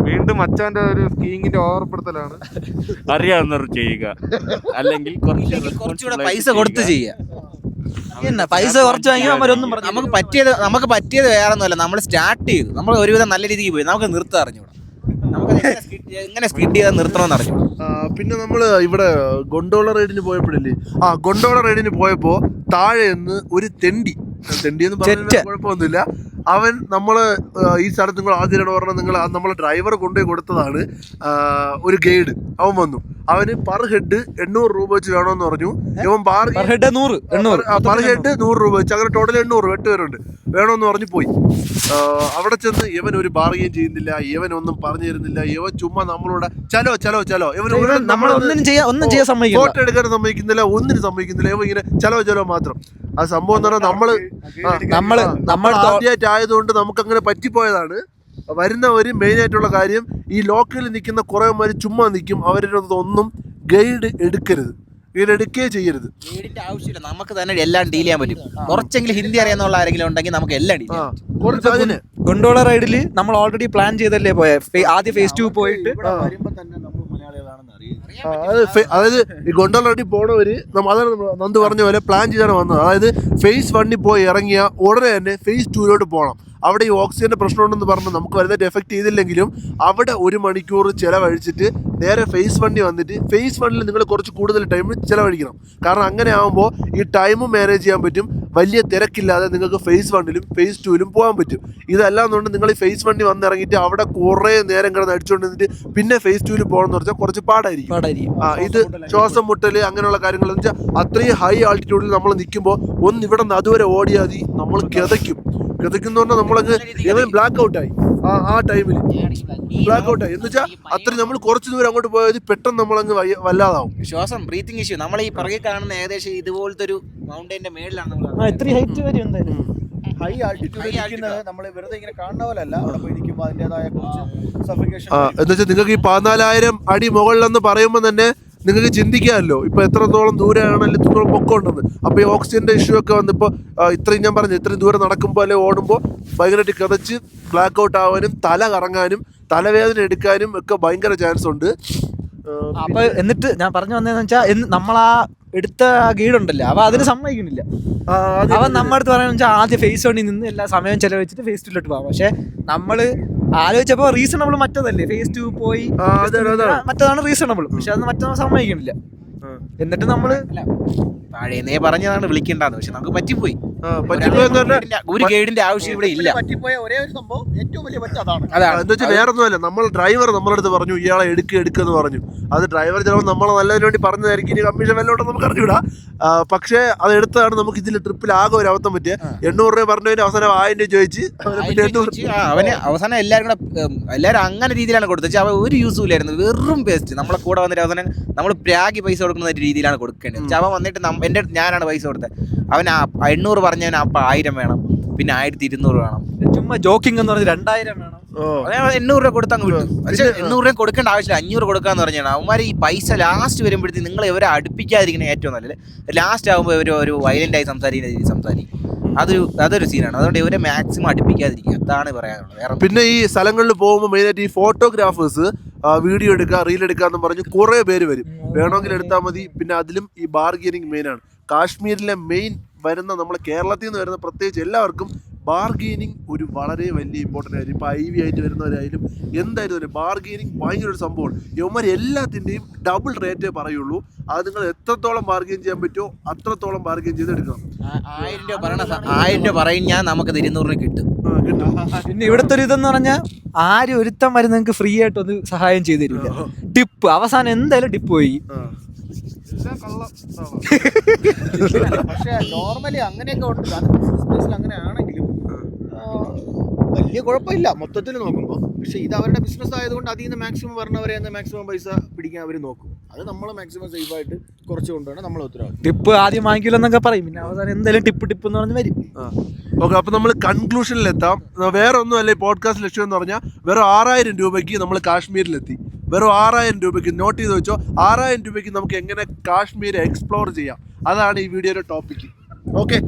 വീണ്ടും മച്ചാന്റെ ഒരു സ്കീയിങ്ങിന്റെ ഓർമ്മപ്പെടുത്തലാണ്. അറിയാവുന്നവർ ചെയ്യുക, അല്ലെങ്കിൽ കുറച്ചുകൂടെ പൈസ കൊടുത്ത് ചെയ്യുക. പൈസ കുറച്ച് വാങ്ങിയാൽ നമുക്ക് പറ്റിയത് വേറെ ഒന്നുമല്ല. നമ്മൾ സ്റ്റാർട്ട് ചെയ്തു, നമ്മൾ ഒരുവിധം നല്ല രീതിക്ക് പോയി. നമുക്ക് നിർത്താൻ അറിഞ്ഞൂടാ, നമുക്ക് എങ്ങനെ സ്കിഡ് ചെയ്താൽ നിർത്തണമെന്ന് അറിഞ്ഞു. പിന്നെ നമ്മൾ ഇവിടെ ഗൊണ്ടോള റൈഡിന് പോയപ്പോഴില്ലേ, ഗൊണ്ടോള റൈഡിന് പോയപ്പോൾ താഴെ നിന്ന് ഒരു തെണ്ടി എന്ന് പറഞ്ഞാൽ കുഴപ്പമൊന്നുമില്ല. അവൻ നമ്മള് ഈ സ്ഥലത്ത് നിങ്ങൾ ആദ്യം പറഞ്ഞാൽ നിങ്ങൾ നമ്മളെ ഡ്രൈവർ കൊണ്ടുപോയി കൊടുത്തതാണ്. ഒരു ഗൈഡ് അവൻ വന്നു. അവന് പെർ ഹെഡ് 800 രൂപ വെച്ച് വേണമെന്ന് പറഞ്ഞു. ഇവൻ പെർ ഹെഡ് 100 രൂപ വെച്ച്, അങ്ങനെ ടോട്ടൽ 800, 8 പേരുണ്ട്, വേണമെന്ന് പറഞ്ഞു പോയി. അവിടെ ചെന്ന് ഇവൻ ഒരു ബാർഗെയിൻ ചെയ്യുന്നില്ല, ഇവൻ ഒന്നും പറഞ്ഞു തരുന്നില്ല. ഇവൻ ചുമ്മാ നമ്മളോട് ചലോ ഇവൻ ഫോട്ടോ എടുക്കാൻ സമ്മതിക്കുന്നില്ല, ഒന്നിനും സമ്മതിക്കുന്നില്ല. ഇവൻ ഇങ്ങനെ ചലോ മാത്രം. ആ സംഭവം എന്ന് പറഞ്ഞാൽ നമ്മൾ ആദ്യമായിട്ടായതുകൊണ്ട് നമുക്ക് അങ്ങനെ പറ്റിപ്പോയതാണ്. വരുന്നവര് മെയിൻ ആയിട്ടുള്ള കാര്യം, ഈ ലോക്കലിൽ നിൽക്കുന്ന കുറേമാര് ചുമ്മാ നിൽക്കും. അവരുടെ ഒന്നും ഗൈഡ് എടുക്കരുത്, ഗൈഡ് എടുക്കുകയേ ചെയ്യരുത്. ഗൈഡിന്റെ ആവശ്യമില്ല, നമുക്ക് തന്നെ എല്ലാം ഡീൽ ചെയ്യാൻ പറ്റും. കുറച്ചെങ്കിലും ഹിന്ദി അറിയാന്നുള്ള ആരെങ്കിലും ഉണ്ടെങ്കിൽ നമുക്ക് എല്ലാം ഡീൽ ചെയ്യാം. ഗൊണ്ടോള റൈഡില് നമ്മൾ ഓൾറെഡി പ്ലാൻ ചെയ്തല്ലേ പോയ. ആദ്യം phase 2 പോയിട്ട് അതായത് ഈ ഗൊണ്ടോള റൈഡിൽ പോണവര് അതാണ് നന്ദു പറഞ്ഞ പോലെ പ്ലാൻ ചെയ്താണ് വന്നത്. അതായത് phase 1 പോയി ഇറങ്ങിയ ഉടനെ തന്നെ phase 2 പോകണം. അവിടെ ഈ ഓക്സിജന്റെ പ്രശ്നമുണ്ടെന്ന് പറഞ്ഞ് നമുക്ക് വരുന്നതായിട്ട് എഫക്ട് ചെയ്തില്ലെങ്കിലും അവിടെ 1 മണിക്കൂർ ചിലവഴിച്ചിട്ട് നേരെ phase 1 വന്നിട്ട് phase 1 നിങ്ങൾ കുറച്ച് കൂടുതൽ ടൈം ചിലവഴിക്കണം. കാരണം അങ്ങനെ ആകുമ്പോൾ ഈ ടൈമും മാനേജ് ചെയ്യാൻ പറ്റും, വലിയ തിരക്കില്ലാതെ നിങ്ങൾക്ക് phase 1 phase 2 പോകാൻ പറ്റും. ഇതല്ലാന്നുകൊണ്ട് നിങ്ങൾ ഈ phase 1 വന്നിറങ്ങിയിട്ട് അവിടെ കുറേ നേരം കിടന്ന് അടിച്ചുകൊണ്ട് നിന്നിട്ട് പിന്നെ phase 2 പോകണമെന്ന് പറഞ്ഞാൽ കുറച്ച് പാടായിരിക്കും. ഇത് ശ്വാസം മുട്ടല് അങ്ങനെയുള്ള കാര്യങ്ങൾ എന്ന് വെച്ചാൽ അത്രയും ഹൈ ആൾട്ടിറ്റ്യൂഡിൽ നമ്മൾ നിൽക്കുമ്പോൾ ഒന്ന് ഇവിടെ നിന്ന് അതുവരെ ഓടിയാൽ മതി, നമ്മൾ കിതയ്ക്കും പറഞ്ഞാൽ നമ്മളങ്ങ് ബ്ലാക്ക് ഔട്ടായി. ആ ടൈമിൽ ബ്ലാക്ക് ഔട്ടായി എന്ന് വെച്ചാൽ അത്രയും നമ്മൾ കുറച്ച് ദൂരം അങ്ങോട്ട് പോയത് പെട്ടെന്ന് നമ്മളങ്ങ് വല്ലാതാവും. ശ്വാസം ബ്രീത്തിങ് ഇഷ്യൂ. നമ്മൾ ഈ പുറകെ കാണുന്ന ഏകദേശം ഇതുപോലത്തെ ഒരു മൗണ്ടൈന്റെ മേളിലാണ് ഹൈ ആൾട്ടിറ്റ്യൂഡ് നമ്മൾ വെറുതെ ഇങ്ങനെ കാണുന്ന പോലല്ല, അവിടെ പോയി നിൽക്കുമ്പോൾ അതിൻ്റെതായ കുറച്ച് സഫിക്കേഷൻ. എന്ന് വെച്ചാൽ നിങ്ങൾക്ക് ഈ 14,000 അടി മുകളിലെന്ന് പറയുമ്പോൾ തന്നെ നിങ്ങൾക്ക് ചിന്തിക്കാമല്ലോ ഇപ്പോൾ എത്രത്തോളം ദൂരെയാണല്ലോ എത്രത്തോളം പൊക്കം ഉണ്ടെന്ന്. അപ്പോൾ ഈ ഓക്സിജൻ്റെ ഇഷ്യൂ ഒക്കെ വന്നിപ്പോൾ ഇത്രയും ഞാൻ പറഞ്ഞു ഇത്രയും ദൂരം നടക്കുമ്പോൾ അല്ലെങ്കിൽ ഓടുമ്പോൾ ഭയങ്കരമായിട്ട് കിതച്ച് ബ്ലാക്ക് ഔട്ട് ആവാനും തല കറങ്ങാനും തലവേദന എടുക്കാനും ഒക്കെ ഭയങ്കര ചാൻസ് ഉണ്ട്. അപ്പൊ എന്നിട്ട് ഞാൻ പറഞ്ഞു വന്നതെന്ന് വെച്ചാൽ നമ്മളാ എടുത്ത ഗൈഡുണ്ടല്ലോ അവ അതിന് സമ്മതിക്കുന്നില്ല. അവൻ നമ്മുടെ അടുത്ത് പറയാന്ന് വെച്ചാൽ ആദ്യം ഫേസ് വണ്ണിൽ നിന്ന് എല്ലാ സമയം ചെലവഴിച്ചിട്ട് ഫേസ് ടൂലോട്ട് പോകാം. പക്ഷെ നമ്മള് ആലോചിച്ചപ്പോൾ റീസണബിൾ മറ്റതല്ലേ, ഫേസ് ടു പോയി മറ്റതാണ് റീസണബിൾ. പക്ഷെ അത് മറ്റൊന്നും സമ്മതിക്കുന്നില്ല. എന്നിട്ട് നമ്മള് പഴയനേ പറഞ്ഞതാണ് വിളിക്കണ്ടെന്ന്, പക്ഷെ നമുക്ക് പറ്റിപ്പോയി. ഒരു ഗൈഡിന്റെ ആവശ്യം ഇവിടെ ഇല്ല. പറ്റിപ്പോയ ഒരേ ഒരു സംഭവം ഏറ്റവും വലിയ പറ്റ അതാണ്. എന്താ വെച്ചാൽ വേറെ ഒന്നുമല്ല, നമ്മൾ ഡ്രൈവർ നമ്മളടുത്ത് പറഞ്ഞു ഇയാളെ എടുക്കെന്ന് പറഞ്ഞു. അത് ഡ്രൈവർ ചിലപ്പോൾ നമ്മളെ നല്ലതിന് വേണ്ടി പറഞ്ഞതായിരിക്കും, ഇനി കമ്മീഷൻ വല്ലോട്ട് നമുക്ക് അറിഞ്ഞൂടാ. പക്ഷേ അത് എടുത്താണ് നമുക്ക് ഇതിൽ ട്രിപ്പിൽ ആകെ ഒരു അബദ്ധം പറ്റിയ. 800 രൂപ പറഞ്ഞതിന് അവസാനം 1000 രൂപ ചോദിച്ച് അവന് അവസാനം എല്ലാവരും അങ്ങനെ രീതിയിലാണ് കൊടുത്തത്. അവൻ ഒരു യൂസും ഇല്ലായിരുന്നു, വെറും പേസ്റ്റ്. നമ്മളെ കൂടെ വന്നിട്ട് അവസാനം നമ്മൾ പ്രാഗി പൈസ കൊടുക്കുന്ന രീതിയിലാണ് കൊടുക്കേണ്ടത്. അവൻ വന്നിട്ട് ഞാനാണ് പൈസ കൊടുത്തത്. അവൻ 800 പറഞ്ഞവന് അപ്പം 1000 വേണം, പിന്നെ 1200 വേണം. ചുമ്മാ ജോക്കിംഗ് എന്ന് പറഞ്ഞ് 2000 വേണം. 800 രൂപ കൊടുത്താൽ കിട്ടും. പക്ഷേ 800 രൂപ കൊടുക്കേണ്ട ആവശ്യമില്ല, 500 കൊടുക്കാന്ന് പറഞ്ഞാണ്. അവന്മാർ ഈ പൈസ ലാസ്റ്റ് വരുമ്പോഴത്തേക്ക് നിങ്ങൾ ഇവരെ അടുപ്പിക്കാതിരിക്കുന്നത് ഏറ്റവും നല്ലത്. ലാസ്റ്റ് ആകുമ്പോൾ ഇവർ ഒരു വയലൻ്റായി സംസാരിക്കുന്ന രീതി സംസാരിക്കും. അതൊരു സീനാണ്. അതുകൊണ്ട് ഇവരെ മാക്സിമം അടുപ്പിക്കാതിരിക്കുക, അതാണ് പറയാനുള്ളത്. പിന്നെ ഈ സ്ഥലങ്ങളിൽ പോകുമ്പോൾ മെയിനായിട്ട് ഈ ഫോട്ടോഗ്രാഫേഴ്സ് വീഡിയോ എടുക്കുക റീൽ എടുക്കുക എന്ന് പറഞ്ഞ് കുറേ പേര് വരും. വേണമെങ്കിൽ എടുത്താൽ മതി. പിന്നെ അതിലും ഈ ബാർഗെയിനിങ് മെയിനാണ്. കാശ്മീരിലെ മെയിൻ വരുന്ന നമ്മളെ കേരളത്തിൽ നിന്ന് വരുന്ന പ്രത്യേകിച്ച് എല്ലാവർക്കും ബാർഗെയിനിങ് ഒരു വളരെ വലിയ ഇമ്പോർട്ടൻ്റ് ആയിരുന്നു. ഇപ്പോൾ IV ആയിട്ട് വരുന്നവരായാലും എന്തായാലും ബാർഗെയിനിങ് ഭയങ്കര ഒരു സംഭവമാണ്. ഇവന്മാർ എല്ലാത്തിൻ്റെയും ഡബിൾ റേറ്റേ പറയുള്ളൂ. അത് നിങ്ങൾ എത്രത്തോളം ബാർഗെയിൻ ചെയ്യാൻ പറ്റുമോ അത്രത്തോളം ബാർഗെയിൻ ചെയ്ത് എടുക്കണം. 1000 രൂപ പറയും ഞാൻ, നമുക്കത് 200 കിട്ടും. പിന്നെ ഇവിടുത്തെ ഒരു ഇതെന്ന് പറഞ്ഞാൽ ആരും ഒരുത്തം വരെ നിങ്ങൾക്ക് ഫ്രീ ആയിട്ട് ഒന്ന് സഹായം ചെയ്തു തരില്ല. ടിപ്പ് അവസാനം എന്തായാലും ടിപ്പ് പോയി. പക്ഷെ നോർമലി അങ്ങനെയൊക്കെ ഉണ്ട്. അത് ബിസിനസ് പ്ലേസിൽ അങ്ങനെ ആണെങ്കിലും വലിയ കുഴപ്പമില്ല മൊത്തത്തിൽ നോക്കുമ്പോൾ. പക്ഷെ ഇത് അവരുടെ ബിസിനസ് ആയതുകൊണ്ട് അതിൽ നിന്ന് മാക്സിമം വരണവരെ മാക്സിമം പൈസ പിടിക്കാൻ അവർ നോക്കും. അത് നമ്മൾ മാക്സിമം സേഫായിട്ട് കുറച്ച് കൊണ്ടുപോകണം നമ്മൾ ഉത്തരവാദിത്വം. ടിപ്പ് ആദ്യം വാങ്ങിക്കില്ലെന്നൊക്കെ പറയും, പിന്നെ അവസാനം എന്തായാലും ടിപ്പ് എന്ന് പറഞ്ഞ് വരും. ഓക്കെ, അപ്പോൾ നമ്മൾ കൺക്ലൂഷനിലെത്താം. വേറെ ഒന്നുമല്ല ഈ പോഡ്കാസ്റ്റ് ലക്ഷ്യം എന്ന് പറഞ്ഞാൽ വെറും 6000 രൂപയ്ക്ക് നമ്മൾ കാശ്മീരിലെത്തി. വെറും 6000 രൂപയ്ക്ക് നോട്ട് ചെയ്ത് വെച്ചോ. 6000 രൂപയ്ക്ക് നമുക്ക് എങ്ങനെ കാശ്മീർ എക്സ്പ്ലോർ ചെയ്യാം, അതാണ് ഈ വീഡിയോയുടെ ടോപ്പിക്ക്. ഓക്കെ.